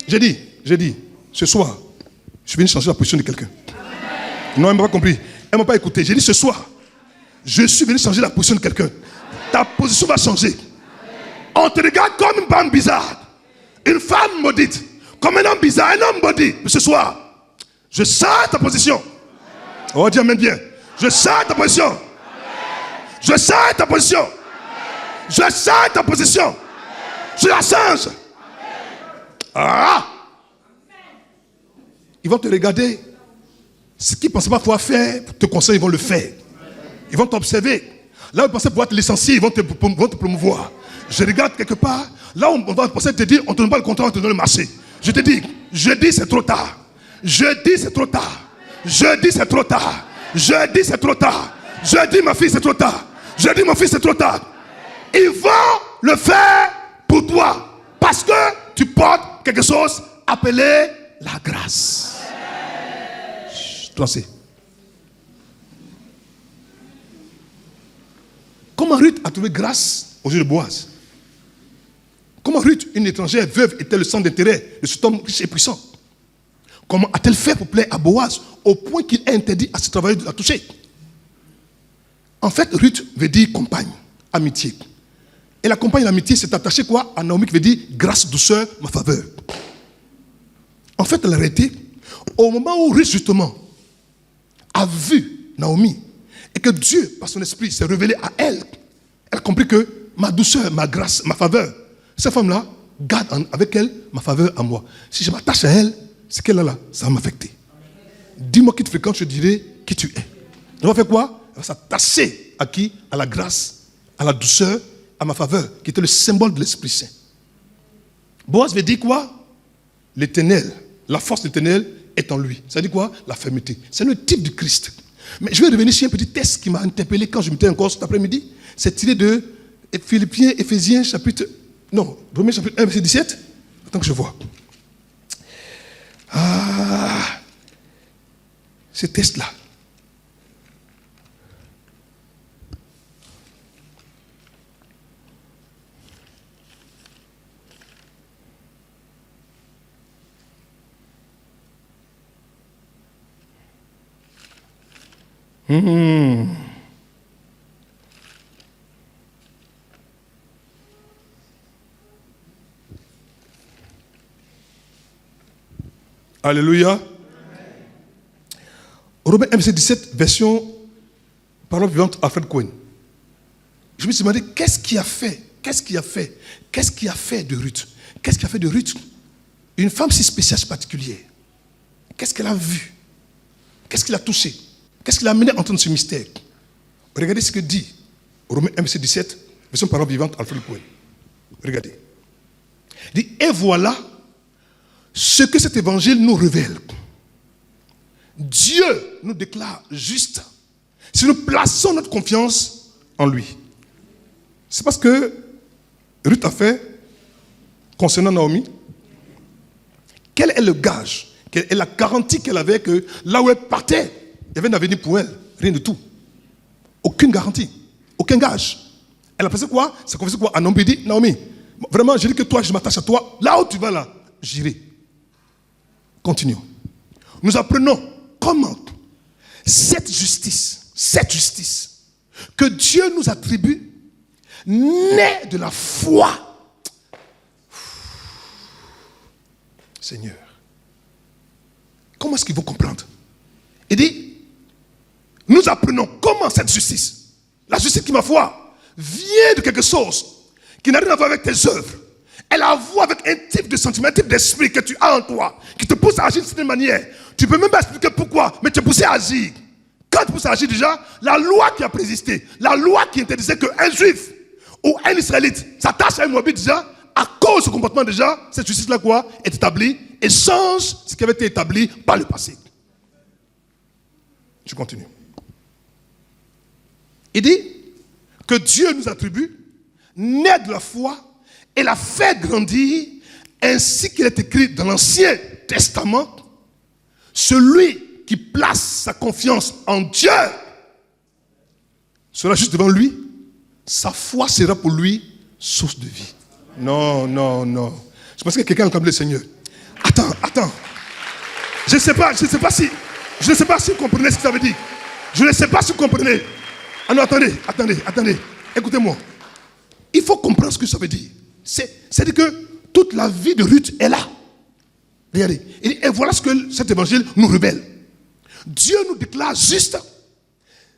J'ai dit, ce soir, je suis venu changer la position de quelqu'un. Non, elle ne m'a pas compris. Elle ne m'a pas écouté. J'ai dit, ce soir, je suis venu changer la position de quelqu'un. Ta position va changer. On te regarde comme une femme bizarre. Une femme maudite. Comme un homme bizarre, un homme maudit. Mais ce soir, je sens ta position. On va dire amen bien. Je sens ta position. Je sens ta position. Je sens ta position. Je la change. Ils vont te regarder. Ce qu'ils ne pensaient pas pouvoir faire, pour te conseiller, ils vont le faire. Ils vont t'observer. Là où ils pensaient pouvoir te licencier, ils vont te promouvoir. Je regarde quelque part. Là où on va penser te dire, on ne te donne pas le contrat, on te donne le marché. Je te dis, jeudi c'est trop tard. Jeudi c'est trop tard. Jeudi c'est trop tard. Jeudi c'est trop tard. Jeudi ma fille c'est trop tard. Jeudi mon fils c'est trop tard. Ils vont le faire pour toi. Parce que tu portes quelque chose appelé la grâce. Lancez. Comment Ruth a trouvé grâce aux yeux de Boaz? Comment Ruth, une étrangère veuve, était le centre d'intérêt de cet homme riche et puissant? Comment a-t-elle fait pour plaire à Boaz au point qu'il a interdit à ce travailleur de la toucher? En fait, Ruth veut dire compagne, amitié. Et la compagne d'amitié s'est attachée quoi? À Naomi qui veut dire grâce, douceur, ma faveur. En fait, la réalité, au moment où Ruth justement a vu Naomi et que Dieu, par son esprit, s'est révélé à elle, elle a compris que ma douceur, ma grâce, ma faveur, cette femme-là garde avec elle ma faveur à moi. Si je m'attache à elle, ce qu'elle a là, ça va m'affecter. Dis-moi qui te fréquente, je dirai qui tu es. Elle va faire quoi? Elle va s'attacher à qui? À la grâce, à la douceur, à ma faveur, qui était le symbole de l'Esprit Saint. Boaz veut dire quoi? L'Éternel, la force de l'Éternel est en lui. Ça dit quoi? La fermeté. C'est le type du Christ. Mais je vais revenir sur un petit texte qui m'a interpellé quand je m'étais encore cet après-midi. C'est tiré de Philippiens, Éphésiens, chapitre 1, verset 17. Attends que je vois. Ce texte-là. Alléluia. Romains 1, verset 17, version parole vivante Alfred Cohen. Je me suis demandé qu'est-ce qui a fait de Ruth? Qu'est-ce qui a fait de Ruth une femme si spéciale, si particulière? Qu'est-ce qu'elle a vu? Qu'est-ce qui l'a touché? Qu'est-ce qui l'a amené à entendre ce mystère? Regardez ce que dit Romains 1, verset 17, version parole vivante Alfred Cohen. Regardez. Il dit, et voilà ce que cet évangile nous révèle. Dieu nous déclare juste si nous plaçons notre confiance en lui. C'est parce que Ruth a fait concernant Naomi. Quel est le gage? Quelle est la garantie qu'elle avait que là où elle partait, il y avait un avenir pour elle? Rien de tout. aucune garantie, aucun gage. Elle a pensé quoi? Ça confessé quoi? À Naomi dit, Naomi, vraiment, je dis que toi, je m'attache à toi. Là où tu vas là, j'irai. Continuons. Nous apprenons comment cette justice que Dieu nous attribue naît de la foi. Seigneur, comment est-ce qu'ils vont comprendre? Il dit, nous apprenons comment cette justice, la justice qui, ma foi, vient de quelque chose qui n'a rien à voir avec tes œuvres. Elle a à voir avec un type de sentiment, un type d'esprit que tu as en toi, qui te pousse à agir de cette manière. Tu ne peux même pas expliquer pourquoi, mais tu es poussé à agir. Quand tu pousses à agir déjà, la loi qui a préexisté, la loi qui interdisait qu'un juif ou un israélite s'attache à un moabite déjà, à cause de ce comportement déjà, cette justice-là quoi, est établie et change ce qui avait été établi par le passé. Je continue. Il dit que Dieu nous attribue, naît de la foi et la fait grandir, ainsi qu'il est écrit dans l'Ancien Testament, celui qui place sa confiance en Dieu sera juste devant lui, sa foi sera pour lui source de vie. Non. Je pense que quelqu'un a entendu le Seigneur. Attends. Je ne sais pas si vous comprenez ce que ça veut dire. Je ne sais pas si vous comprenez. Ah non, attendez. Écoutez-moi. Il faut comprendre ce que ça veut dire. C'est-à-dire que toute la vie de Ruth est là. Regardez. Et voilà ce que cet évangile nous révèle. Dieu nous déclare juste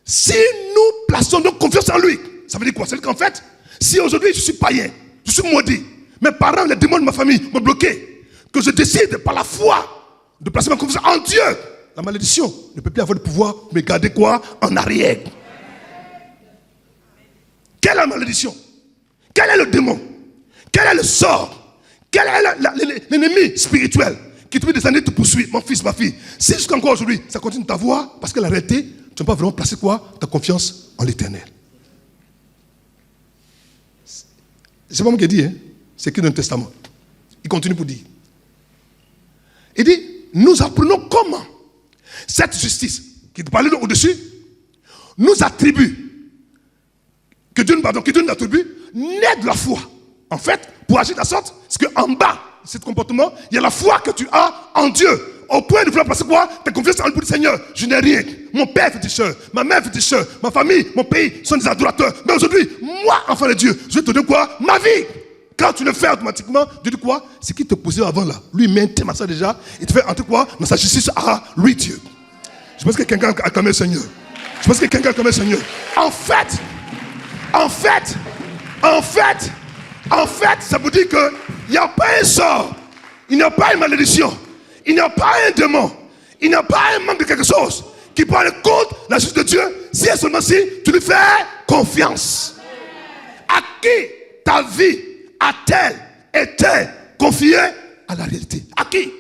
si nous plaçons notre confiance en lui. Ça veut dire quoi? C'est qu'en fait, si aujourd'hui je suis païen, je suis maudit, mes parents, les démons de ma famille m'ont bloqué, que je décide par la foi de placer ma confiance en Dieu, la malédiction ne peut plus avoir le pouvoir de me garder quoi? En arrière. Quelle est la malédiction? Quel est le démon? Quel est le sort? Quel est l'ennemi spirituel qui depuis des années te poursuit, mon fils, ma fille? Si jusqu'encore aujourd'hui, ça continue de t'avoir, parce que la réalité, tu n'as pas vraiment placé quoi? Ta confiance en l'éternel. C'est pas moi qui ai dit, hein? C'est écrit dans le Testament. Il continue pour dire. Il dit, nous apprenons comment cette justice, qui te parlait au-dessus, nous attribue, que Dieu nous attribue, naît de la foi. En fait, pour agir de la sorte, c'est qu'en bas de ce comportement, il y a la foi que tu as en Dieu. Au point de vouloir placer quoi? Ta confiance en le Seigneur. Je n'ai rien. Mon père est féticheur, ma mère est féticheur, ma famille, mon pays sont des adorateurs. Mais aujourd'hui, moi, enfant de Dieu, je vais te donner quoi? Ma vie. Quand tu le fais automatiquement, Dieu dit quoi? Ce qui te posait avant là, lui maintient ça déjà, il te fait entrer quoi? Dans sa justice à lui Dieu. Je pense que quelqu'un a acclamé le Seigneur. En fait, ça veut dire qu'il n'y a pas un sort, il n'y a pas une malédiction, il n'y a pas un démon, il n'y a pas un manque de quelque chose qui peut aller contre la justice de Dieu si et seulement si tu lui fais confiance. À qui ta vie a-t-elle été confiée à la réalité? À qui?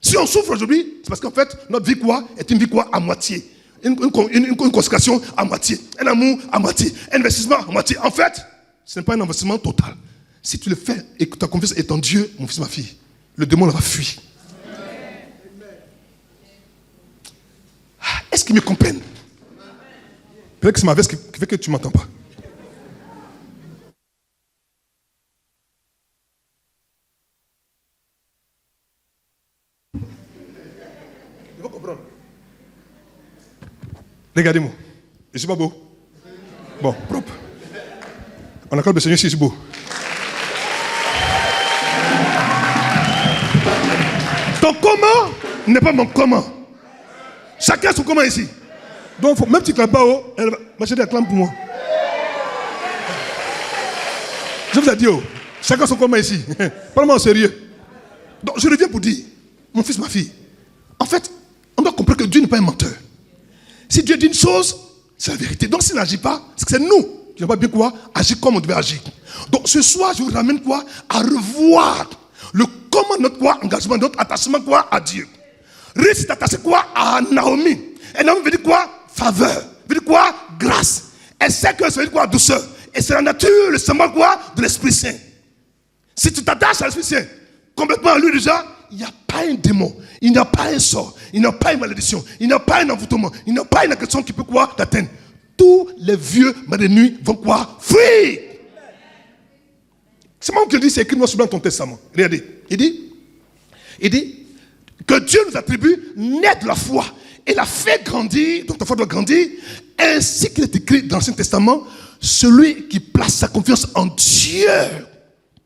Si on souffre aujourd'hui, c'est parce qu'en fait, notre vie quoi est une vie quoi à moitié. Une consécration à moitié. Un amour à moitié. Un investissement à moitié. En fait, ce n'est pas un investissement total. Si tu le fais et que ta confiance est en Dieu, mon fils, ma fille, le démon va fuir. Est-ce qu'ils me comprennent? Peut-être que c'est ma veste qui fait que tu ne m'entends pas. Il faut comprendre. Regardez-moi. Je suis pas beau? Bon, propre. On accorde le Seigneur si je suis beau. Ton comment n'est pas mon comment. Chacun a son comment ici. Donc, même si tu ne clames pas haut, elle va m'acheter un clame pour moi. Je vous ai dit, chacun a son comment ici. Parle-moi en sérieux. Donc, je reviens pour dire, mon fils, ma fille, en fait, on doit comprendre que Dieu n'est pas un menteur. Si Dieu dit une chose, c'est la vérité. Donc, s'il n'agit pas, c'est que c'est nous qui n'avons pas bien quoi agir comme on devait agir. Donc, ce soir, je vous ramène quoi à revoir le comment notre quoi engagement, notre attachement quoi à Dieu. Ruth s'est attaché quoi à Naomi. Et Naomi veut dire quoi? Faveur. Veut dire quoi? Grâce. Elle sait que ça veut dire quoi? Douceur. Et c'est la nature, le symbole quoi? De l'Esprit Saint. Si tu t'attaches à l'Esprit Saint, complètement à lui déjà, il n'y a pas un démon, il n'y a pas un sort, il n'y a pas une malédiction, il n'y a pas un envoûtement, il n'y a pas une agression qui peut quoi t'atteindre. tous les vieux mal de nuit vont quoi? Fuir. C'est moi qui le dis, c'est écrit noir sur blanc dans ton testament. Regardez, il dit que Dieu nous attribue naître de la foi et la fait grandir, donc ta foi doit grandir, ainsi qu'il est écrit dans l'Ancien Testament, celui qui place sa confiance en Dieu,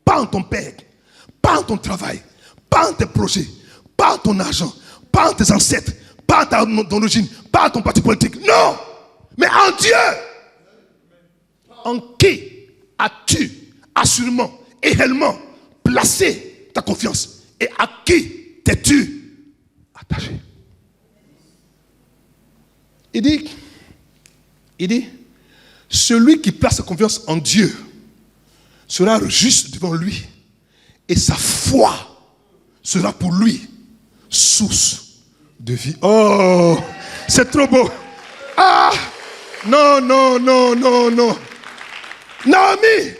pas en ton père, pas en ton travail, pas en tes projets, pas en ton argent, pas en tes ancêtres, pas en ton origine, pas en ton parti politique, non, mais en Dieu. En qui as-tu assurément et réellement placé ta confiance? Et à qui t'es-tu attaché? Il dit, celui qui place sa confiance en Dieu sera juste devant lui et sa foi sera pour lui source de vie. Oh, c'est trop beau. Ah, non. Naomi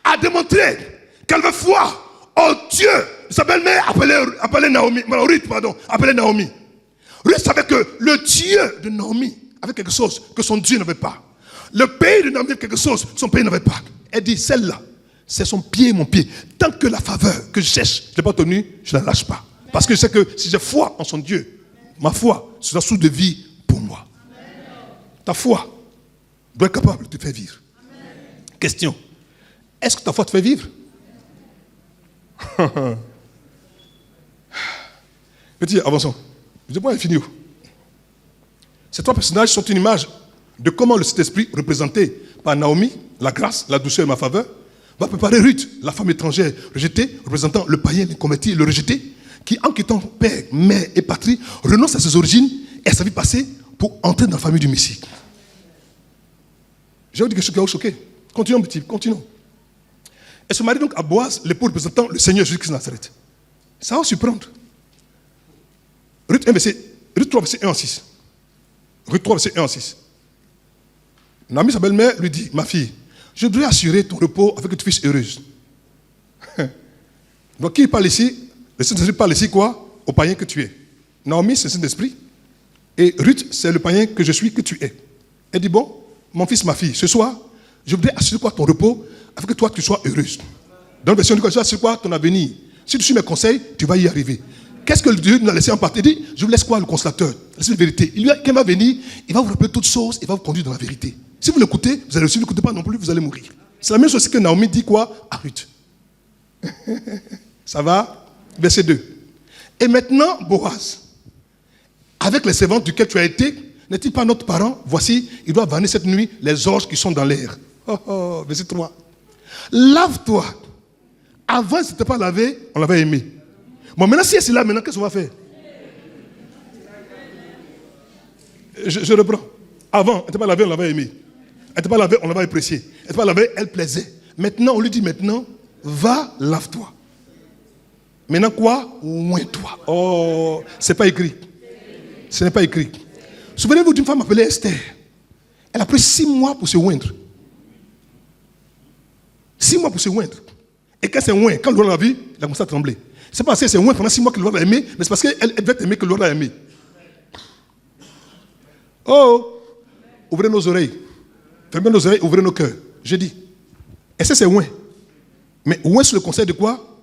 a démontré qu'elle veut foi en Dieu. Sa belle-mère appelait Naomi. Ruth savait que le Dieu de Naomi avait quelque chose que son Dieu n'avait pas. Le pays de Naomi avait quelque chose que son pays n'avait pas. Elle dit, celle-là, c'est son pied et mon pied. Tant que la faveur que je cherche, je ne l'ai pas obtenue, je ne la lâche pas. Parce que je sais que si j'ai foi en son Dieu, ma foi sera source de vie pour moi. Ta foi doit être capable de te faire vivre. Question. Est-ce que ta foi te fait vivre? Petit, avançons. Je vais finir. Ces trois personnages sont une image de comment le Saint-Esprit, représenté par Naomi, la grâce, la douceur et ma faveur, va préparer Ruth, la femme étrangère rejetée, représentant le païen, le converti et le rejeté, qui, en quittant père, mère et patrie, renonce à ses origines et à sa vie passée pour entrer dans la famille du Messie. Je vais vous dire quelque chose qui va vous choquer. Continuons, petit, continuons. Elle se marie donc à Boaz, l'époux représentant le Seigneur Jésus-Christ de Nazareth. Ça va surprendre. Ruth 3, verset 1 à 6. Ruth 3, verset 1 à 6. Naomi, sa belle-mère, lui dit, ma fille, je dois assurer ton repos afin que tu sois heureuse. Donc, qui parle ici? Le Saint-Esprit parle ici quoi? Au païen que tu es. Naomi, c'est le Saint-Esprit. Et Ruth, c'est le païen que je suis, que tu es. Elle dit, bon, mon fils, ma fille, ce soir, je voudrais assurer quoi ton repos afin que toi, tu sois heureuse. Dans la version du code, c'est quoi ton avenir? Si tu suis mes conseils, tu vas y arriver. Qu'est-ce que Dieu nous a laissé en partie? Il dit, je vous laisse quoi, le consolateur? Laissez la vérité. Quand il va venir, il va vous rappeler toutes choses, il va vous conduire dans la vérité. Si vous l'écoutez, vous allez réussir. Si vous ne l'écoutez pas non plus, vous allez mourir. C'est la même chose que Naomi dit quoi à Ruth. Ça va? Verset 2. Et maintenant, Boaz, avec les servantes duquel tu as été, n'est-il pas notre parent? Voici, il doit vanner cette nuit les orges qui sont dans l'air. Verset 3. Lave-toi. Avant, il ne s'était pas lavé, on l'avait aimé. Bon, maintenant, si c'est là, maintenant, qu'est-ce qu'on va faire? Je reprends. Avant, elle n'était pas lavée, on l'avait aimé. Elle n'était pas lavée, on l'avait apprécié. Elle n'était pas lavée, elle plaisait. Maintenant, on lui dit maintenant, va, lave-toi. Maintenant quoi? Oins-toi. Oh, c'est pas écrit. Ce n'est pas écrit. Souvenez-vous d'une femme appelée Esther. Elle a pris 6 mois pour se oindre. 6 mois pour se oindre. Et quand c'est oint, quand le roi l'a vu, il a commencé à trembler. C'est pas parce que c'est oint pendant 6 mois que le roi l'a aimé, mais c'est parce qu'elle devait aimer que le roi l'a aimé. Oh, ouvrez nos oreilles. Fermez nos oreilles, ouvrez nos cœurs. Je dis. Et ça c'est oint. Mais oint sur le conseil de quoi?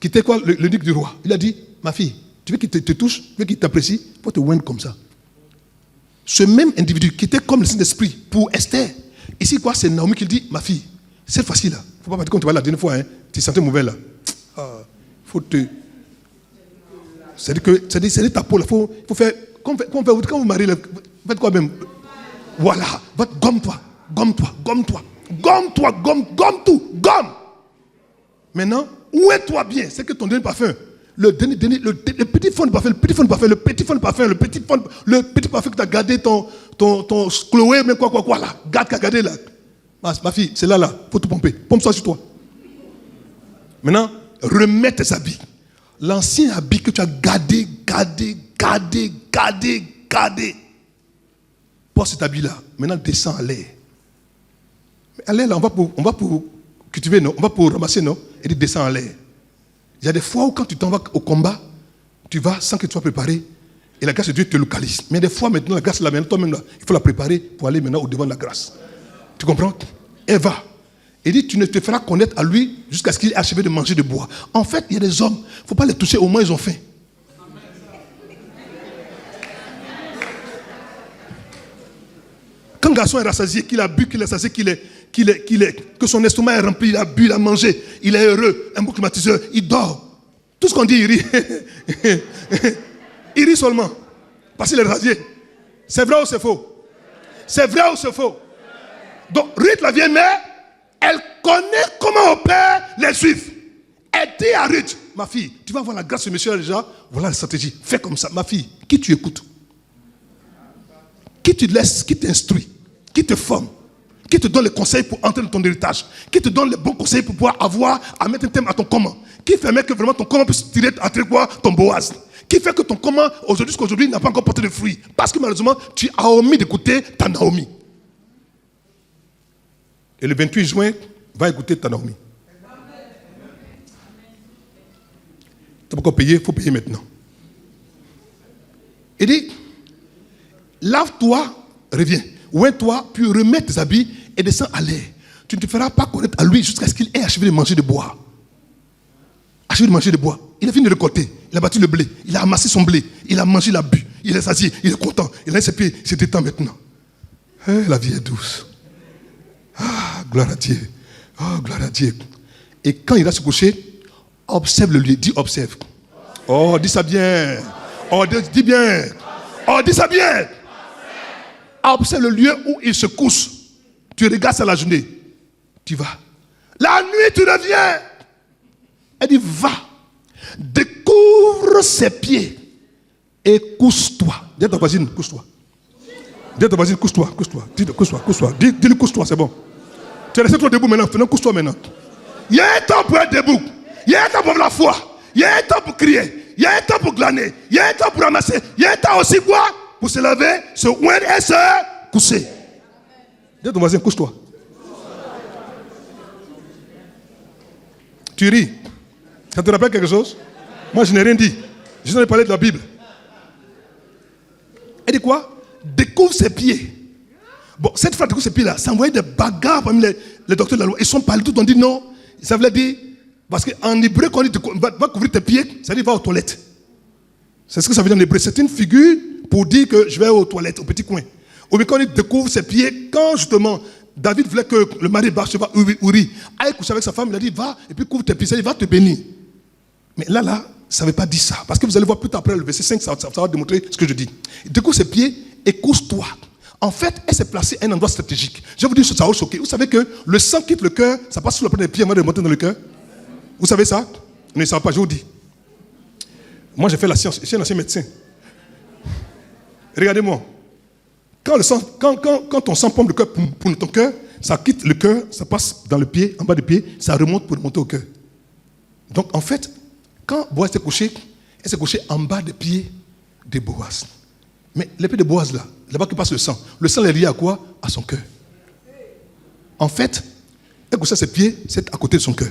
Qui était quoi? Le duc du roi. Il a dit, ma fille, tu veux qu'il te touche, tu veux qu'il t'apprécie, il faut te oindre comme ça. Ce même individu qui était comme le Saint-Esprit pour Esther, ici quoi, c'est Naomi qui dit, ma fille, cette fois-ci là, il ne faut pas partir comme tu vas la dernière fois, hein, tu te sentais mauvais là. Faut te... C'est-à-dire ta peau là, il faut faire, quand vous mariez là, faites quoi même? Voilà, gomme-toi, tout, gomme. Maintenant, ouais-toi bien, c'est que ton dernier parfum, le petit fond de parfum, le petit fond de parfum que tu as gardé, ton Chloé, mais quoi là, garde qu'à garder là. Ma fille, c'est là, faut tout pomper, pompe ça sur toi. Maintenant, remets tes habits. L'ancien habit que tu as gardé. Porte cet habit-là. Maintenant, descends à l'air. À l'air, là, on va pour cultiver, non? On va pour ramasser, non? Et dit, descends à l'air. Il y a des fois où quand tu t'en vas au combat, tu vas sans que tu sois préparé. et la grâce de Dieu te localise. Mais des fois, maintenant, la grâce est là, maintenant, toi-même, là, il faut la préparer pour aller maintenant au-devant de la grâce. Tu comprends? Elle va. Il dit, tu ne te feras connaître à lui jusqu'à ce qu'il ait achevé de manger, de boire. En fait, il y a des hommes, il ne faut pas les toucher, au moins ils ont faim. Quand un garçon est rassasié, qu'il a bu, qu'il est rassasié, que son estomac est rempli, il a bu, il a mangé, il est heureux, un bon climatiseur, il dort. Tout ce qu'on dit, il rit. Il rit seulement. Parce qu'il est rassasié. C'est vrai ou c'est faux? C'est vrai ou c'est faux? Donc, Ruth, la vieille mère, elle connaît comment opèrent les Juifs. Elle dit à Ruth, ma fille, tu vas avoir la grâce de monsieur déjà, voilà la stratégie. Fais comme ça. Ma fille, qui tu écoutes? Qui te laisse, qui t'instruit, qui te forme, qui te donne les conseils pour entrer dans ton héritage, qui te donne les bons conseils pour pouvoir avoir à mettre un thème à ton comment, qui fait que vraiment ton comment puisse tirer à quoi ton Boaz, qui fait que ton comment aujourd'hui jusqu'à aujourd'hui n'a pas encore porté de fruits, parce que malheureusement tu as omis d'écouter ta Naomi. Et le 28 juin, va écouter ta Naomi. Tu n'as pas encore payé, il faut payer maintenant. Il dit, lave-toi, reviens. Oins-toi, puis remets tes habits et descends à l'air. Tu ne te feras pas connaître à lui jusqu'à ce qu'il ait achevé de manger, de boire. Achevé de manger, de boire. Il a fini de récolter. Il a battu le blé. Il a amassé son blé. Il a mangé, il a bu. Il est satisfait. Il est content. Il a ses pieds. Il se détend maintenant. La vie est douce. Ah, gloire à Dieu. Oh, gloire à Dieu. Et quand il va se coucher, observe le lieu. Dis observe. Oh, dis ça bien. Oh, dis bien. Oh, dis ça bien. Observe le lieu où il se couche. Tu regardes ça la journée. Tu vas. La nuit, tu reviens. Elle dit, va. Découvre ses pieds. Et couche-toi. Dis à ta voisine, couche-toi. Dis à ta voisine, couche-toi, couche-toi. Dis-le, couche-toi, couche-toi. Dis-le, couche-toi, c'est bon. Tu es resté trop debout maintenant. Maintenant, couche-toi maintenant. Il y a un temps pour être debout. Il y a un temps pour la foi. Il y a un temps pour crier. Il y a un temps pour glaner. Il y a un temps pour ramasser. Il y a un temps aussi quoi? Pour se lever, se oindre et se coucher. Dis à ton voisin, couche-toi. Tu ris. Ça te rappelle quelque chose? Moi, je n'ai rien dit. Je n'ai parlé de la Bible. Elle dit quoi? Découvre ses pieds. Bon, cette phrase découvre ses pieds là, ça envoyait des bagarres parmi les docteurs de la loi. Ils sont parlés, tout ont dit non. Ça voulait dire, parce qu'en hébreu, quand on dit va couvrir tes pieds, ça dit va aux toilettes. C'est ce que ça veut dire en hébreu. C'est une figure pour dire que je vais aux toilettes, au petit coin. Ou bien quand on dit découvre ses pieds, quand justement David voulait que le mari Bathsheba, Uri, aille coucher avec sa femme, il a dit va et puis couvre tes pieds, il va te bénir. Mais là, ça ne veut pas dire ça. Parce que vous allez voir plus tard après le verset 5, ça va démontrer ce que je dis. Découvre ses pieds et couche-toi. En fait, elle s'est placée à un endroit stratégique. Je vais vous dire, ça va vous choquer. Vous savez que le sang quitte le cœur, ça passe sous la pointe des pieds avant de monter dans le cœur. Vous savez ça? Vous ne savez pas, je vous dis. Moi, j'ai fait la science. Je suis un ancien médecin. Regardez-moi. Quand ton sang pompe le cœur pour ton cœur, ça quitte le cœur, ça passe dans le pied, en bas du pied, ça remonte pour monter au cœur. Donc, en fait, quand Boaz s'est couché, elle s'est couchée en bas des pieds de Boaz. Mais les pieds de Boaz, là-bas que passe le sang est lié à quoi? À son cœur. En fait, elle couchait ses pieds, c'est à côté de son cœur.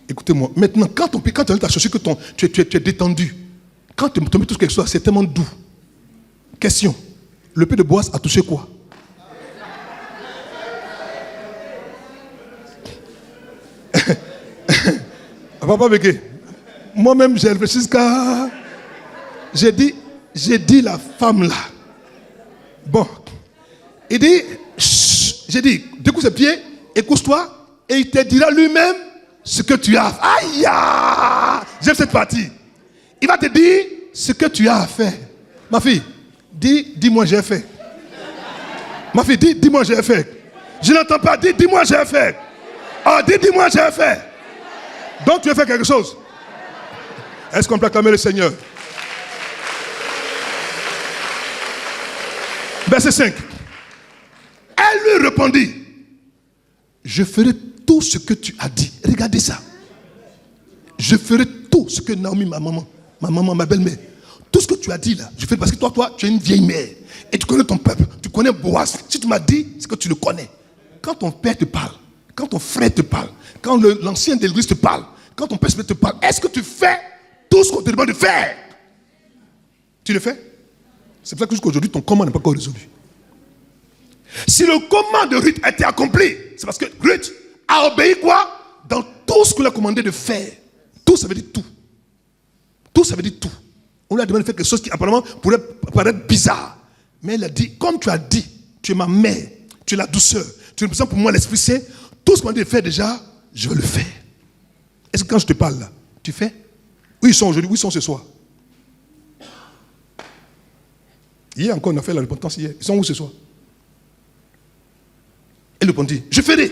Écoutez-moi, maintenant, quand tu as cherché que tu es détendu, quand tu touches quelque chose, c'est tellement doux. Question, le pied de Boaz a touché quoi? Papa Bégué, moi-même j'ai réfléchi jusqu'à... J'ai dit la femme là. Bon, il dit, j'ai dit, découvre ses pieds, écoute-toi, et il te dira lui-même ce que tu as. Aïe! J'aime cette partie. Il va te dire ce que tu as à faire. Ma fille, dis-moi j'ai fait. Ma fille, dis-moi j'ai fait. Je n'entends pas, dis-moi j'ai fait. Oh, dis-moi j'ai fait. Donc tu as fait quelque chose. Est-ce qu'on peut acclamer le Seigneur? Verset 5. Elle lui répondit, je ferai tout ce que tu as dit. Regardez ça. Je ferai tout ce que Naomi, ma maman, ma belle-mère, tout ce que tu as dit là, je fais parce que toi, tu es une vieille mère. Et tu connais ton peuple, tu connais Boaz. Si tu m'as dit, c'est que tu le connais. Quand ton père te parle, quand ton frère te parle, quand l'ancien de l'église te parle, quand ton Père te parle, est-ce que tu fais tout ce qu'on te demande de faire? Tu le fais? C'est pour ça que jusqu'à aujourd'hui, ton commande n'est pas encore résolu. Si le commande de Ruth a été accompli, c'est parce que Ruth a obéi quoi? Dans tout ce qu'on lui a commandé de faire. Tout, ça veut dire tout. Tout, ça veut dire tout. On lui a demandé de faire quelque chose qui apparemment pourrait paraître bizarre. Mais elle a dit, comme tu as dit, tu es ma mère, tu es la douceur, tu représentes pour moi l'Esprit Saint, tout ce qu'on m'a dit de faire déjà, je vais le faire. Est-ce que quand je te parle là, tu fais? Où ils sont aujourd'hui? Où ils sont ce soir? Hier encore, on a fait la repentance hier. Ils sont où ce soir? Elle répondit, je ferai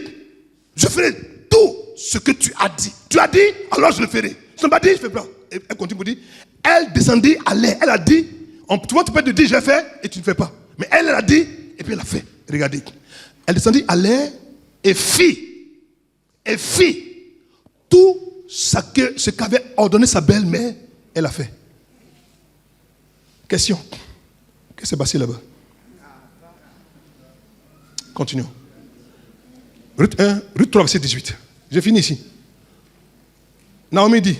tout ce que tu as dit. Tu as dit, alors je le ferai. Tu n'as pas dit, je ne fais pas. Et elle continue pour dire, elle descendit à l'air. Elle a dit, tu vois, tu peux te dire, je vais faire, et tu ne fais pas. Mais elle a dit, et puis elle a fait. Regardez. Elle descendit à l'air et fit tout ce qu'avait ordonné sa belle-mère, elle a fait. Question. Qu'est-ce qui s'est passé là-bas? Continuons. Ruth 3, verset 18. J'ai fini ici. Naomi dit,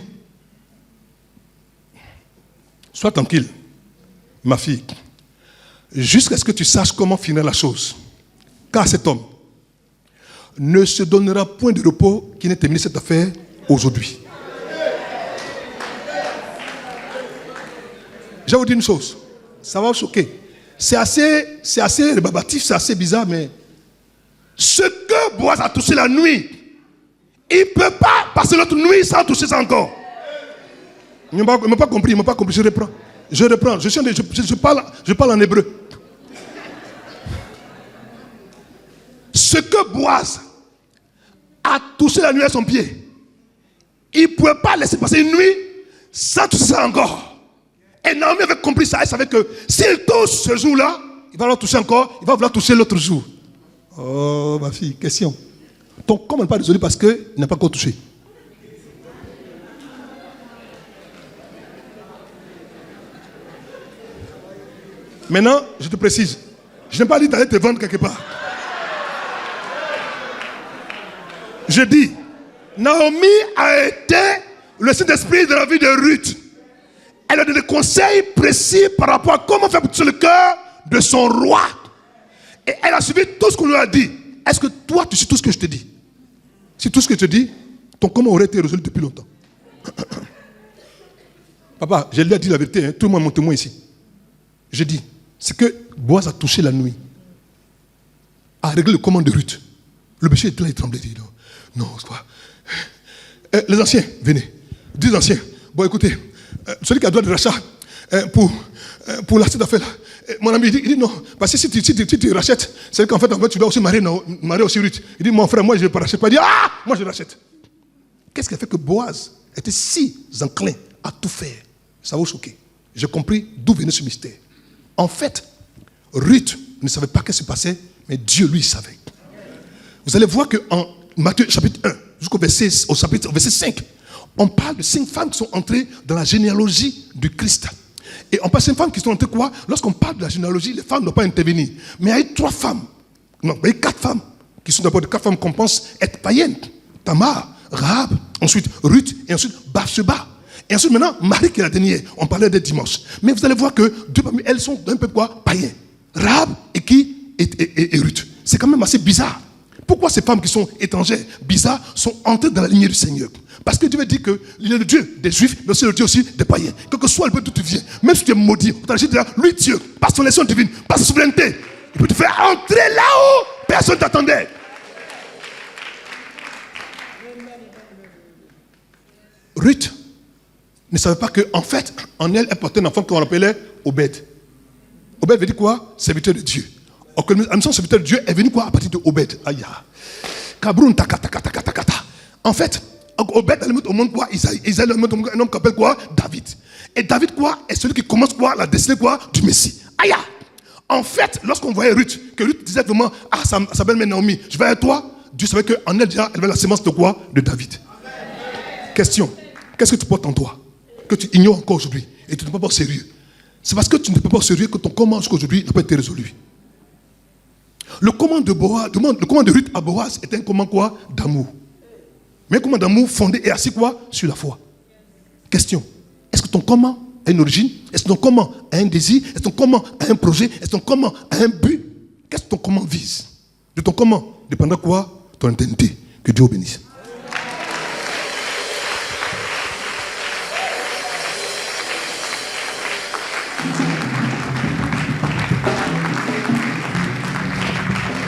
sois tranquille, ma fille, jusqu'à ce que tu saches comment finir la chose. Car cet homme ne se donnera point de repos qui n'ait terminé cette affaire aujourd'hui. Je vais vous dire une chose, ça va vous choquer. C'est assez rébarbatif, c'est assez bizarre, mais ce que Boaz a touché la nuit, il ne peut pas passer l'autre nuit sans toucher ça encore. Il ne m'a pas compris, je reprends. Je parle en hébreu. Ce que Boaz a touché la nuit à son pied, il ne pouvait pas laisser passer une nuit sans toucher ça encore. Et Naomi avait compris ça, elle savait que s'il touche ce jour-là, il va vouloir toucher encore, il va vouloir toucher l'autre jour. Oh ma fille, question. Ton corps n'est pas résolu parce qu'il n'a pas encore touché. Maintenant, je te précise, je n'ai pas dit d'aller te vendre quelque part. Je dis, Naomi a été le Saint-Esprit de la vie de Ruth. Elle a donné des conseils précis par rapport à comment faire pour toucher le cœur de son roi. Et elle a suivi tout ce qu'on lui a dit. Est-ce que toi, tu suis tout ce que je te dis? Si tout ce que je te dis, ton comment aurait été résolu depuis longtemps. Papa, je lui ai dit la vérité, hein, tout le monde est mon témoin ici. Je dis, c'est que Boaz a touché la nuit, a réglé le commande de Ruth. Le monsieur était là, il tremblait. Il dit, non, c'est quoi? Les anciens, venez. 10 anciens. Bon, écoutez, celui qui a droit de rachat pour cette affaire-là. Mon ami, il dit non, parce que si tu rachètes, c'est qu'en fait, tu dois aussi marier aussi Ruth. Il dit, mon frère, moi je ne vais pas racheter. Il dit, moi je rachète. Qu'est-ce qui a fait que Boaz était si enclin à tout faire? Ça va vous choquer. J'ai compris d'où venait ce mystère. En fait, Ruth ne savait pas ce qui se passait, mais Dieu lui savait. Vous allez voir qu'en Matthieu chapitre 1, jusqu'au verset 5, on parle de 5 femmes qui sont entrées dans la généalogie du Christ. Et on parle de 5 femmes qui sont entrées quoi? Lorsqu'on parle de la généalogie, les femmes ne doivent pas intervenir. Mais il y a eu 4 femmes. Non, il y a eu 4 femmes qui sont d'abord 4 femmes qu'on pense être païennes. Tamar, Rahab, ensuite Ruth et ensuite Bathsheba. Et ensuite maintenant, Marie qui est la dernière. On parlait des dimanches. Mais vous allez voir que 2 parmi elles sont d'un peu quoi? Païens. Rahab et qui? Et Ruth. C'est quand même assez bizarre. Pourquoi ces femmes qui sont étrangères, bizarres, sont entrées dans la lignée du Seigneur? Parce que Dieu veut dire qu'il est le Dieu des Juifs, mais aussi le Dieu aussi des païens. Quel que soit le peuple d'où tu viens, même si tu es maudit, lui Dieu, par son élection divine, par sa souveraineté, il peut te faire entrer là où personne ne t'attendait. Ruth ne savait pas qu'en fait, en elle portait un enfant qu'on appelait Obed. Obed veut dire quoi? Serviteur de Dieu. En même temps, serviteur de Dieu est venu quoi? À partir de Obed. Aïe. Kabroun takata. En fait, Obed allait mettre au monde quoi? Isaïe allait mettre au monde un homme qui appelle quoi? David. Et David quoi? Est celui qui commence quoi? La destinée quoi? Du Messie. Aïe. En fait, lorsqu'on voyait Ruth, que Ruth disait vraiment à sa belle-mère Naomi, je vais à toi, Dieu savait qu'en elle déjà, elle avait la sémence de quoi? De David. Question. Qu'est-ce que tu portes en toi? Que tu ignores encore aujourd'hui et tu ne peux pas au sérieux. C'est parce que tu ne peux pas au sérieux que ton commande jusqu'aujourd'hui n'a pas été résolu. Le commande de Ruth à Boaz était un commande quoi? D'amour. Mais un comment d'amour fondé et assis quoi? Sur la foi. Question. Est-ce que ton comment a une origine? Est-ce que ton comment a un désir? Est-ce que ton comment a un projet? Est-ce que ton comment a un but? Qu'est-ce que ton comment vise? De ton comment dépendra quoi? Ton intensité. Que Dieu vous bénisse.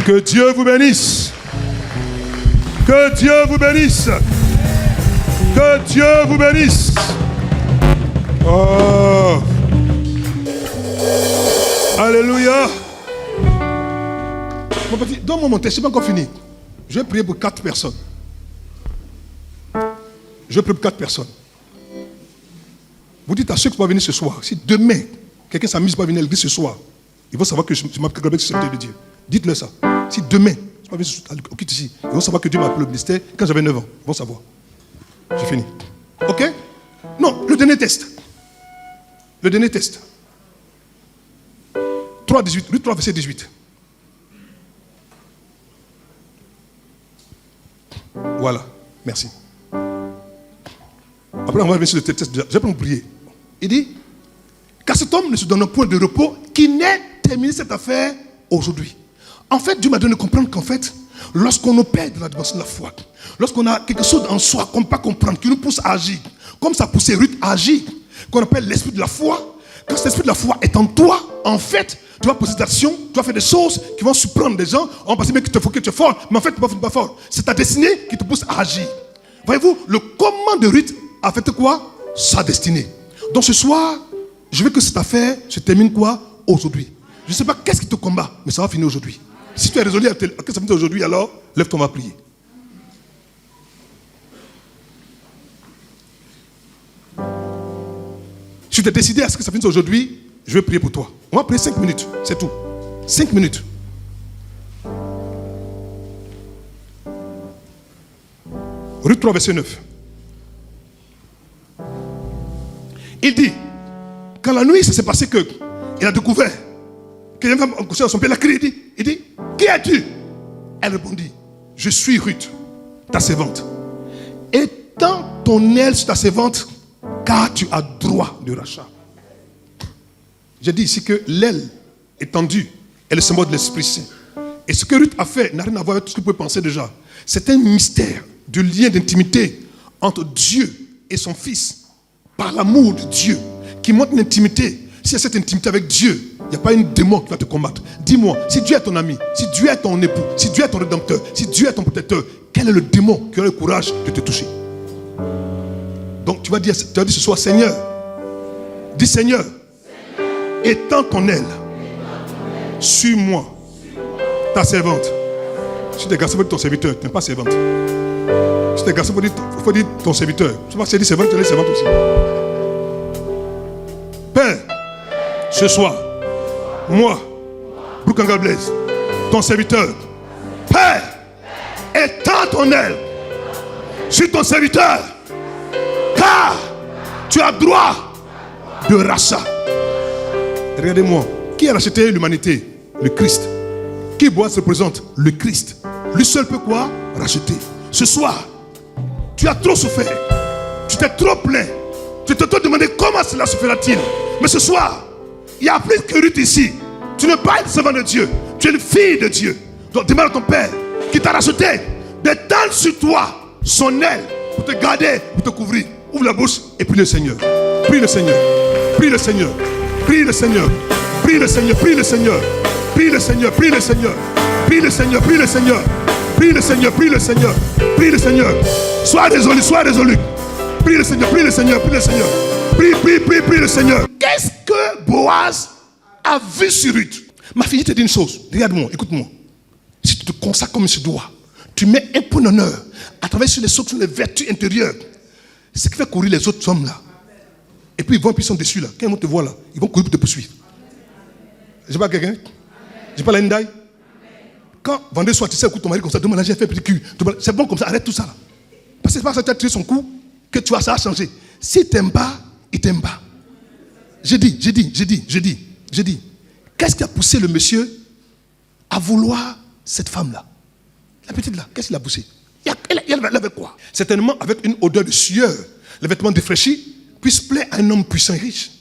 Que Dieu vous bénisse. Que Dieu vous bénisse. Que Dieu vous bénisse. Oh. Alléluia. Mon petit, donne-moi mon texte, je n'ai pas encore fini. Je vais prier pour 4 personnes. Je vais prier pour 4 personnes. Vous dites à ceux qui ne sont pas venus ce soir, si demain, quelqu'un s'amuse pas à venir à l'église ce soir, ils vont savoir que je m'appelle avec le serviteur de Dieu. Dites-le ça. Si demain, je ne suis pas venu au kit ici, ils vont savoir que Dieu m'a appelé au ministère quand j'avais 9 ans. Ils vont savoir. J'ai fini. Ok? Non, le dernier test. Le dernier test. 3, 18. Luc 3, verset 18. Voilà. Merci. Après, on va venir sur le test. Je vais vous prier. Il dit, car cet homme ne se donne un point de repos qui n'ait terminé cette affaire aujourd'hui. En fait, Dieu m'a donné à comprendre qu'en fait, lorsqu'on opère dans la dimension de la foi, lorsqu'on a quelque chose en soi qu'on ne peut pas comprendre, qui nous pousse à agir, comme ça poussait Ruth à agir, qu'on appelle l'esprit de la foi, quand cet esprit de la foi est en toi, en fait, tu vas poser des actions, tu vas faire des choses qui vont surprendre des gens. On va penser mais qu'il te faut que tu es fort, mais en fait, tu ne pas fort. C'est ta destinée qui te pousse à agir. Voyez-vous, le comment de Ruth a fait quoi? Sa destinée. Donc ce soir, je veux que cette affaire se termine quoi? Aujourd'hui. Je ne sais pas qu'est-ce qui te combat, mais ça va finir aujourd'hui. Si tu es résolu à que ça finisse aujourd'hui, alors lève-toi, on va prier. Si tu es décidé à ce que ça finisse aujourd'hui, je vais prier pour toi. On va prier 5 minutes, c'est tout. 5 minutes. Ruth 3, verset 9. Il dit, quand la nuit, ça s'est passé qu'il a découvert qu'il y avait une femme couchée dans son pied, il a crié, il dit, qui es-tu? Elle répondit, je suis Ruth, ta servante. Étends ton aile sur ta servante, car tu as droit de rachat. J'ai dit ici que l'aile étendue est le symbole de l'Esprit Saint. Et ce que Ruth a fait n'a rien à voir avec tout ce que vous pouvez penser déjà. C'est un mystère de lien d'intimité entre Dieu et son Fils, par l'amour de Dieu, qui montre une intimité. S'il y a cette intimité avec Dieu, il n'y a pas une démon qui va te combattre. Dis-moi, si Dieu est ton ami, si Dieu est ton époux, si Dieu est ton rédempteur, si Dieu est ton protecteur, quel est le démon qui aura le courage de te toucher? Donc tu vas dire ce soir, Seigneur, dis Seigneur, étends ton aile sur moi, ta servante. Si tu es garçon, il faut dire ton serviteur, tu n'es pas servante. Si tu es garçon, il faut dire ton serviteur. Tu vas dire servante, tu es servante aussi. Père, ce soir, moi, Broukanga Blaise, ton serviteur, Père, étends ton aile sur ton serviteur, car tu as droit de rachat. Regardez-moi, qui a racheté l'humanité? Le Christ. Qui Boaz représente? Le Christ. Lui seul peut quoi? Racheter. Ce soir, tu as trop souffert, tu t'es trop plaint, tu t'es trop demandé comment cela se fera-t-il. Mais ce soir, il y a plus que Ruth ici. Tu n'es pas une servante de Dieu, tu es une fille de Dieu. Donc demande à ton Père qui t'a racheté d'étendre sur toi son aile pour te garder, pour te couvrir. Ouvre la bouche et prie le Seigneur. Prie le Seigneur. Prie le Seigneur. Prie le Seigneur. Prie le Seigneur. Prie le Seigneur. Prie le Seigneur. Prie le Seigneur. Prie le Seigneur. Prie le Seigneur. Prie le Seigneur. Prie le Seigneur. Prie le Seigneur. Sois résolu. Sois résolu. Prie le Seigneur. Prie le Seigneur. Prie le Seigneur. Prie le Seigneur. Qu'est-ce que Boaz a vu sur Ruth? Ma fille, je te dis une chose. Regarde-moi, écoute-moi. Si tu te consacres comme il se doit, tu mets un point d'honneur à travers sur les autres, sur les vertus intérieures. C'est ce qui fait courir les autres hommes là. Et puis ils vont, puis ils sont déçus là. Quand ils vont te voir là, ils vont courir pour te poursuivre. J'ai pas quelqu'un? J'ai pas la Ndai? Quand vendredi soir, tu sais, écoute ton mari comme ça, demande là, j'ai fait petit cul. C'est bon comme ça, arrête tout ça là. Parce que c'est pas ça que tu as tiré son coup que tu as ça a changé. S'il t'aime pas, il t'aime pas. J'ai dit. Qu'est-ce qui a poussé le monsieur à vouloir cette femme-là? La petite là, qu'est-ce qu'il a poussé? Il y a Elle avait quoi? Certainement avec une odeur de sueur, les vêtements défraîchis, puisse plaire à un homme puissant et riche.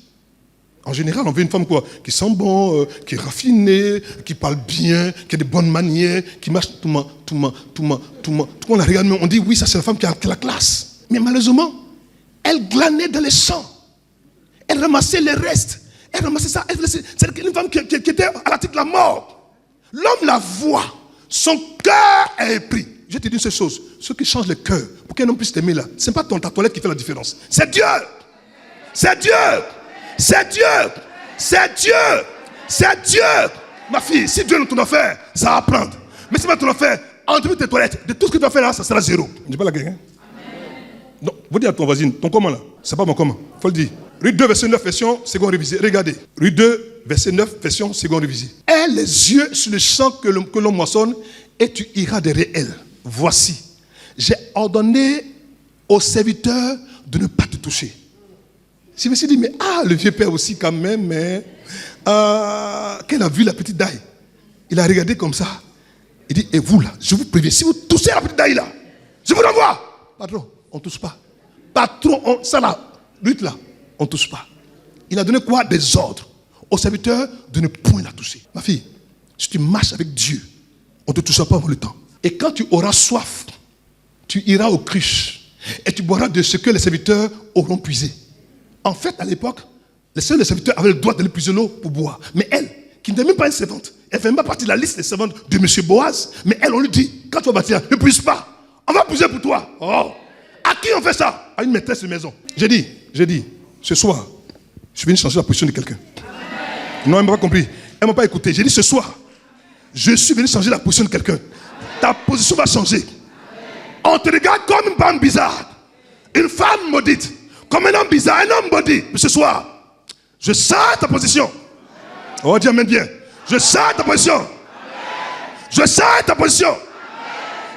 En général, on veut une femme quoi? Qui sent bon, qui est raffinée, qui parle bien, qui a de bonnes manières, qui marche tout le monde la regarde, on dit oui, ça c'est la femme qui a la classe. Mais malheureusement, elle glanait dans les champs. Elle ramassait les restes. Elle ramassait ça. C'est une femme qui était à la tête de la mort. L'homme la voit. Son cœur est pris. Je te dis une seule chose. Ce qui change le cœur, pour qu'un homme puisse t'aimer là, ce n'est pas ta toilette qui fait la différence. C'est Dieu. C'est Dieu. C'est Dieu. C'est Dieu. C'est Dieu. Ma fille, si Dieu est dans ton affaire, ça va prendre. Mais si c'est pas ton affaire, entre tes toilettes, de tout ce que tu vas faire là, ça sera zéro. Je ne dis pas la quelqu'un. Non, vous dites à ton voisin, ton comment là? C'est pas mon comment. Il faut le dire. Rue 2, verset 9, version seconde révisée. Regardez. Rue 2, verset 9, version seconde révisée. Aie les yeux sur le champ que l'on moissonne et tu iras derrière elle. Voici, j'ai ordonné aux serviteurs de ne pas te toucher. Je me suis dit, mais le vieux père aussi quand même, mais qu'elle a vu la petite daille. Il a regardé comme ça. Il dit, et vous là, je vous préviens, si vous touchez la petite daille là, je vous l'envoie. Patron, on ne touche pas. Patron, ça là, lutte là, on ne touche pas. Il a donné quoi? Des ordres aux serviteurs de ne point la toucher. Ma fille, si tu marches avec Dieu, on ne te touchera pas avant le temps. Et quand tu auras soif, tu iras aux cruches et tu boiras de ce que les serviteurs auront puisé. En fait, à l'époque, les serviteurs avaient le droit d'aller puiser l'eau pour boire. Mais elle, qui n'était même pas une servante, elle ne fait même pas partie de la liste des servantes de M. Boaz. Mais elle, on lui dit, quand tu vas bâtir, ne puise pas. On va puiser pour toi. Oh. À qui on fait ça? À une maîtresse de maison. J'ai dit, ce soir, je suis venu changer la position de quelqu'un. Non, elle ne m'a pas compris. Elle ne m'a pas écouté. J'ai dit, ce soir, je suis venu changer la position de quelqu'un. Ta position va changer. On te regarde comme une femme bizarre. Une femme maudite. Comme un homme bizarre, un homme maudit. Mais ce soir, je sens ta position. On va dire amen bien. Je sens ta position. Je sens ta position.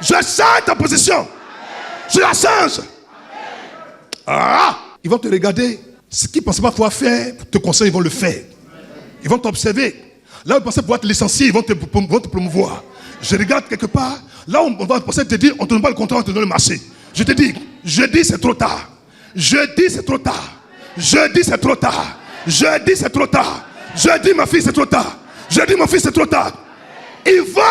Je sens ta position. Je la change. Ils vont te regarder. Ce qu'ils ne pensaient pas pouvoir faire, te conseiller, ils vont le faire. Ils vont t'observer. Là où ils pensaient pouvoir te licencier, ils vont te promouvoir. Je regarde quelque part. Là où on va penser te dire, on ne te donne pas le contrat, on te donne le marché. Je te dis, c'est trop tard. Je dis c'est trop tard. Je dis c'est trop tard. Je dis c'est trop tard. Je dis ma fille c'est trop tard. Je dis mon fils c'est trop tard. Ils vont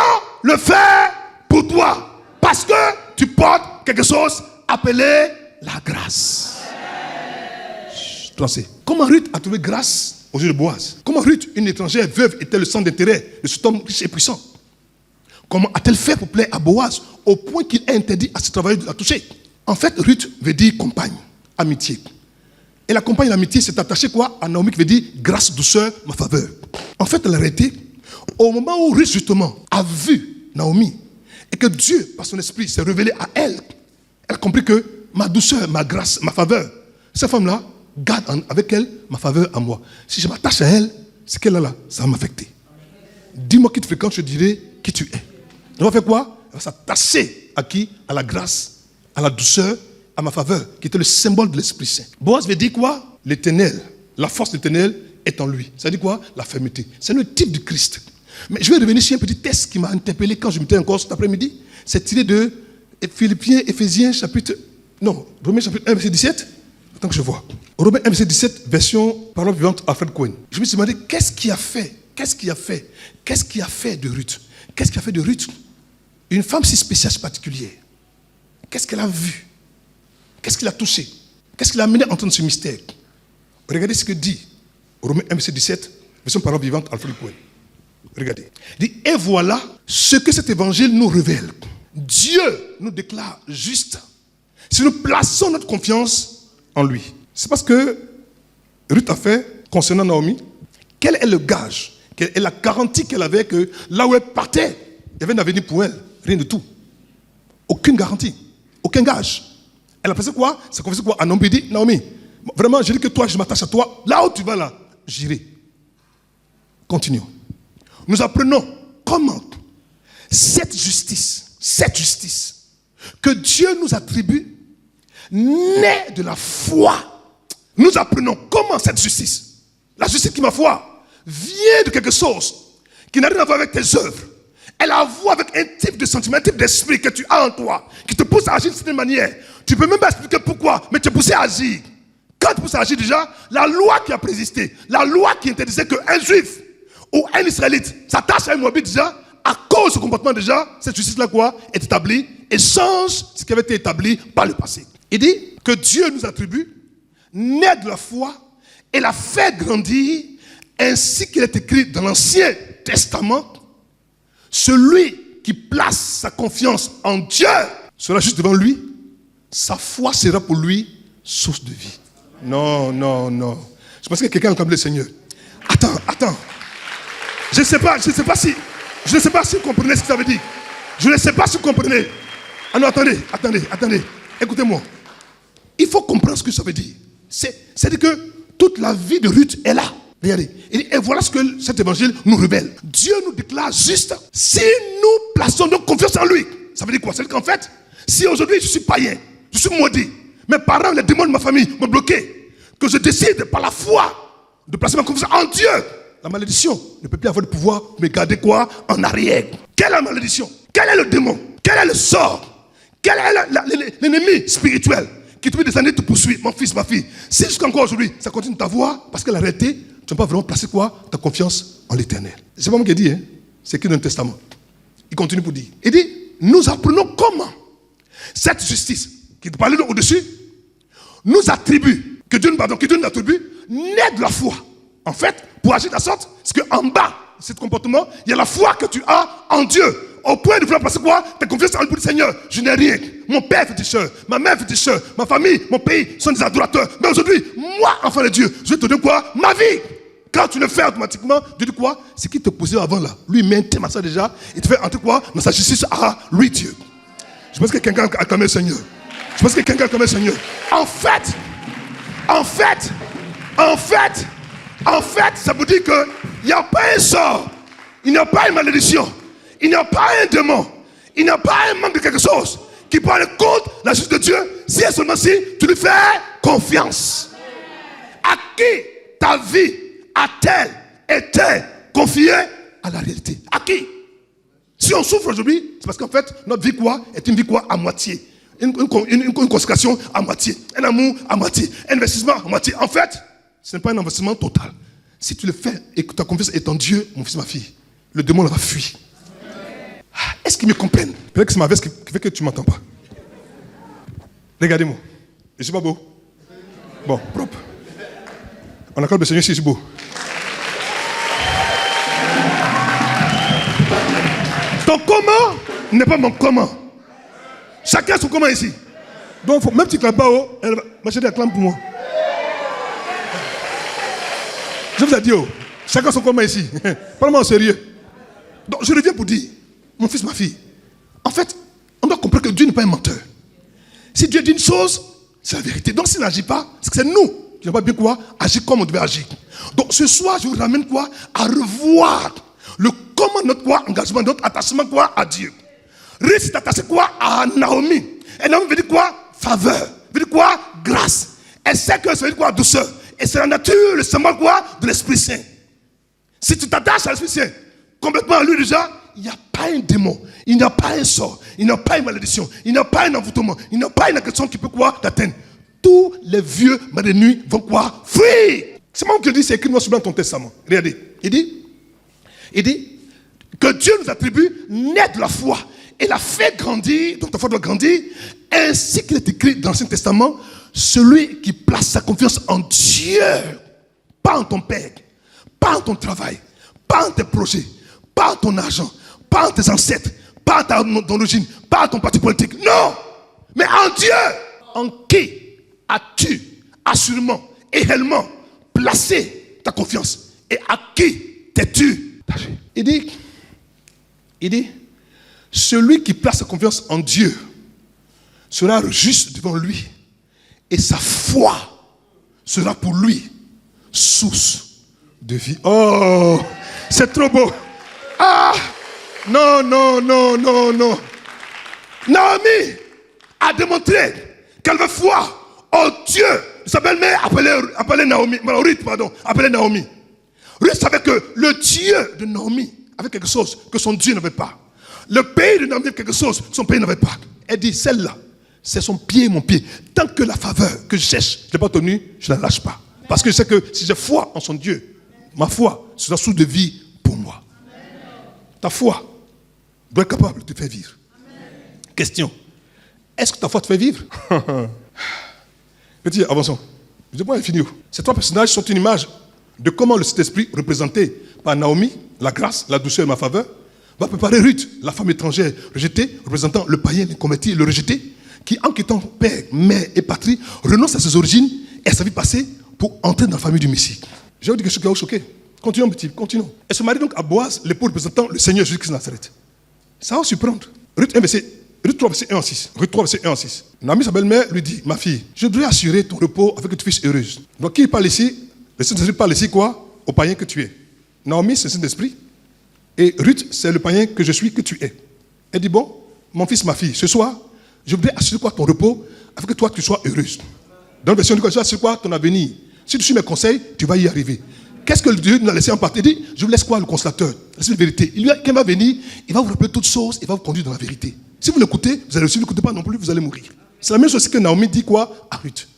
le faire pour toi. Parce que tu portes quelque chose appelé la grâce. Comment Ruth a trouvé grâce aux yeux de Boaz? Comment Ruth, une étrangère veuve, était le centre d'intérêt de cet homme riche et puissant? Comment a-t-elle fait pour plaire à Boaz au point qu'il a interdit à ses travailleurs de la toucher? En fait, Ruth veut dire compagne, amitié. Et la compagne l'amitié s'est attachée quoi? À Naomi qui veut dire grâce, douceur, ma faveur. En fait, elle a arrêté au moment où Ruth justement a vu Naomi et que Dieu, par son esprit, s'est révélé à elle. Elle a compris que ma douceur, ma grâce, ma faveur, cette femme-là, garde avec elle ma faveur à moi. Si je m'attache à elle, ce qu'elle a là, ça va m'affecter. Dis-moi qui te fréquente, je dirai qui tu es. Elle va faire quoi? Elle va s'attacher à qui? À la grâce, à la douceur, à ma faveur, qui était le symbole de l'Esprit Saint. Boaz veut dire quoi? L'Éternel, la force de l'Éternel est en lui. Ça veut dire quoi? La fermeté. C'est le type du Christ. Mais je vais revenir sur un petit texte qui m'a interpellé quand je m'étais encore cet après-midi. C'est tiré de Éphésiens chapitre... Non, Romains chapitre 1, verset 17. Attends que je vois. Romains 1, verset 17, version parole vivante Alfred Cohen. Je me suis demandé, qu'est-ce qui a fait de Ruth? Qu'est-ce qui a fait de Ruth une femme si spéciale, si particulière? Qu'est-ce qu'elle a vu? Qu'est-ce qui l'a touché? Qu'est-ce qui l'a amené à entendre ce mystère? Regardez ce que dit Romains 1, verset 17, version parole vivante Alfred Cohen. Regardez. Il dit, et voilà ce que cet évangile nous révèle. Dieu nous déclare juste si nous plaçons notre confiance en lui. C'est parce que Ruth a fait concernant Naomi. Quel est le gage? Quelle est la garantie qu'elle avait que là où elle partait, il y avait un avenir pour elle? Rien de tout. Aucune garantie. Aucun gage. Elle a pensé quoi? Ça confessé quoi? À Naomi, dit, Naomi, vraiment, je dis que toi, je m'attache à toi. Là où tu vas là, j'irai. Continuons. Nous apprenons comment cette justice que Dieu nous attribue naît de la foi. Nous apprenons comment cette justice, la justice qui ma foi, vient de quelque chose qui n'a rien à voir avec tes œuvres. elle a à voir avec un type de sentiment, un type d'esprit que tu as en toi, qui te pousse à agir de cette manière. Tu ne peux même pas expliquer pourquoi, mais tu es poussé à agir. Quand tu pousses à agir déjà, la loi qui a présisté, la loi qui interdisait qu'un juif ou un israélite s'attache à un moabite déjà, à cause de ce comportement déjà, cette justice-là quoi, est établie et change ce qui avait été établi par le passé. Il dit que Dieu nous attribue, né de la foi, et l'a fait grandir, ainsi qu'il est écrit dans l'Ancien Testament, celui qui place sa confiance en Dieu sera juste devant lui, sa foi sera pour lui source de vie. Non. Je pense que quelqu'un a entendu le Seigneur. Attends. Je ne sais pas si vous comprenez ce que ça veut dire. Je ne sais pas si vous comprenez. Ah non, attendez. Écoutez-moi. Il faut comprendre ce que ça veut dire. C'est-à-dire que toute la vie de Ruth est là. Regardez. Et voilà ce que cet évangile nous révèle. Dieu nous déclare juste si nous plaçons notre confiance en lui. Ça veut dire quoi? C'est qu'en fait, si aujourd'hui je suis païen, je suis maudit, mes parents, les démons de ma famille m'ont bloqué, que je décide par la foi de placer ma confiance en Dieu, la malédiction ne peut plus avoir le pouvoir de me garder quoi? En arrière. Quelle est la malédiction? Quel est le démon? Quel est le sort? Quel est l'ennemi spirituel qui depuis des années te poursuit, mon fils, ma fille? Si jusqu'encore aujourd'hui, ça continue de t'avoir, parce que la réalité, tu n'as pas vraiment placé quoi? Ta confiance en l'éternel. C'est pas moi qui ai dit, hein? C'est écrit dans le Testament. Il continue pour dire. Il dit, nous apprenons comment cette justice qui te parlait au-dessus nous attribue, que Dieu nous attribue, naît de la foi. En fait, pour agir de la sorte, c'est qu'en bas de ce comportement, il y a la foi que tu as en Dieu. Au point de vouloir placer quoi? Ta confiance en le Seigneur. Je n'ai rien. Mon père féticheur, ma mère féticheur, ma famille, mon pays sont des adorateurs. Mais aujourd'hui, moi, enfant de Dieu, je vais te donner quoi? Ma vie. Quand tu le fais automatiquement, Dieu dit quoi? Ce qui te posait avant là, lui il met un thème à ça déjà, il te fait entrer quoi? Dans sa justice à lui Dieu. Je pense que quelqu'un a acclamé le Seigneur. En fait, ça vous dit qu'il n'y a pas un sort, il n'y a pas une malédiction, il n'y a pas un démon, il n'y a pas un manque de quelque chose qui peut aller contre la justice de Dieu si et seulement si tu lui fais confiance. À qui ta vie a-t-elle été confiée à la réalité? À qui? Si on souffre aujourd'hui, c'est parce qu'en fait, notre vie quoi est une vie quoi à moitié. Une consécration à moitié, un amour à moitié, un investissement à moitié. En fait, ce n'est pas un investissement total. Si tu le fais et que ta confiance est en Dieu, mon fils, ma fille, le démon va fuir. Est-ce qu'ils me comprennent? Peut-être que c'est ma veste qui fait que tu ne m'entends pas. Regardez-moi. Je suis pas beau? Bon, propre. On accorde le Seigneur si je suis beau. Ton comment n'est pas mon comment. Chacun son comment ici. Donc, même si tu ne clames pas haut, ma chérie, elle clame pour moi. Je vous ai dit, chacun son comment ici. Parle-moi en sérieux. Donc, je reviens pour dire, mon fils, ma fille, en fait, on doit comprendre que Dieu n'est pas un menteur. Si Dieu dit une chose, c'est la vérité. Donc, s'il n'agit pas, c'est que c'est nous qui n'avons pas bien quoi agir comme on devait agir. Donc, ce soir, je vous ramène quoi à revoir le comment notre quoi engagement, notre attachement quoi à Dieu. Ruth s'est attaché quoi à Naomi. Et Naomi veut dire quoi? Faveur. Veut dire quoi? Grâce. Elle sait que ça veut dire quoi? Douceur. Et c'est la nature, le symbole quoi? De l'Esprit Saint. Si tu t'attaches à l'Esprit Saint, complètement à lui déjà, il n'y a pas un démon, il n'y a pas un sort, il n'y a pas une malédiction, il n'y a pas un envoûtement, il n'y a pas une agression qui peut quoi t'atteindre. Tous les vieux mal de nuit vont quoi? Fuir. C'est moi qui le dis, c'est écrit noir sur blanc dans ton testament. Regardez. Il dit que Dieu nous attribue naît de la foi. Et l'a fait grandir, donc ta foi doit grandir, ainsi qu'il est écrit dans l'Ancien Testament, celui qui place sa confiance en Dieu, pas en ton père, pas en ton travail, pas en tes projets, pas en ton argent, pas en tes ancêtres, pas en ton origine, pas en ton parti politique, non, mais en Dieu. En qui as-tu assurément et réellement placé ta confiance? Et à qui t'es-tu attaché? Il dit, celui qui place sa confiance en Dieu sera juste devant lui et sa foi sera pour lui source de vie. Oh, c'est trop beau. Ah, non. Naomi a démontré qu'elle veut foi au Dieu de sa belle-mère appelée Naomi. Ruth savait que le Dieu de Naomi avait quelque chose que son Dieu n'avait pas. Le pays de Naomi avait quelque chose, son pays n'avait pas. Elle dit, celle-là, c'est son pied, mon pied. Tant que la faveur que je cherche, je n'ai pas obtenue, je ne la lâche pas. Parce que je sais que si j'ai foi en son Dieu, ma foi sera source de vie pour moi. Ta foi doit être capable de te faire vivre. Question. Est-ce que ta foi te fait vivre? Petit, avançons. Je dis, bon, il finit. Ces trois personnages sont une image de comment le Saint-Esprit, représenté par Naomi, la grâce, la douceur et ma faveur, va préparer Ruth, la femme étrangère rejetée, représentant le païen, l'inconverti et le rejeté, qui, en quittant père, mère et patrie, renonce à ses origines et à sa vie passée pour entrer dans la famille du Messie. J'ai vous dire quelque chose qui va vous choquer. Continuons, petit, continuons. Elle se marie donc à Boaz, l'époux représentant le Seigneur Jésus-Christ de Nazareth. Ça va surprendre. Ruth 3, verset 1 à 6. Ruth 3, verset 1 à 6. Naomi, sa belle-mère, lui dit, ma fille, je dois assurer ton repos avec une fille heureuse. Donc, qui parle ici? Le Saint-Esprit parle ici quoi? Au païen que tu es. Naomi, c'est le Saint-Esprit. Et Ruth, c'est le païen que je suis, que tu es. Elle dit, bon, mon fils, ma fille, ce soir, je voudrais assurer quoi ton repos afin que toi, tu sois heureuse. Dans la version du quoi, c'est quoi ton avenir? Si tu suis mes conseils, tu vas y arriver. Qu'est-ce que Dieu nous a laissé en partie? Il dit, je vous laisse quoi le consolateur? Laissez la vérité. Il quand il va venir, il va vous rappeler toutes choses, il va vous conduire dans la vérité. Si vous l'écoutez, vous allez aussi. Si vous l'écoutez pas non plus, vous allez mourir. C'est la même chose que Naomi dit quoi à Ruth.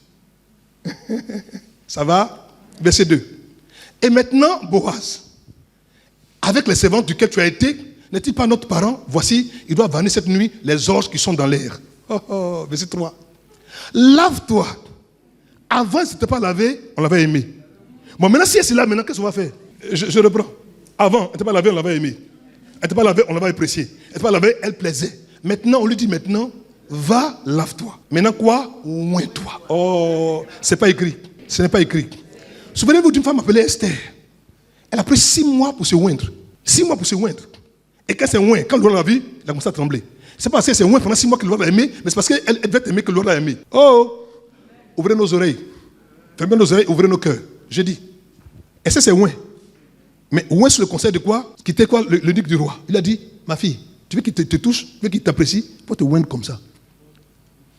Ça va? Verset 2. Et maintenant, Boaz, avec les servantes duquel tu as été, n'est-il pas notre parent? Voici, il doit vanner cette nuit les orges qui sont dans l'air. Oh, oh, verset 3. Lave-toi. Avant, elle ne s'était pas lavée, on l'avait aimé. Bon, maintenant, si elle est là, maintenant, qu'est-ce qu'on va faire? Je reprends. Avant, elle n'était pas lavée, on l'avait aimé. Elle n'était pas lavée, on l'avait apprécié. Elle n'était pas lavée, elle plaisait. Maintenant, on lui dit maintenant, va, lave-toi. Maintenant quoi? Oins-toi. Oh, c'est pas écrit. Ce n'est pas écrit. Souvenez-vous d'une femme appelée Esther. Elle a pris 6 mois pour se oindre. 6 mois pour se oindre. Et quand c'est oint, quand le roi l'a vu, il a commencé à trembler. C'est pas parce que c'est oint pendant 6 mois que le roi l'a aimé, mais c'est parce qu'elle devait aimer que le roi l'a aimé. Oh, ouvrez nos oreilles. Fermez nos oreilles, ouvrez nos cœurs. Je dis. Et ça, c'est oint. Mais oint sur le conseil de quoi? Qui était quoi? Le duc du roi. Il a dit, ma fille, tu veux qu'il te touche, tu veux qu'il t'apprécie, il faut te oindre comme ça.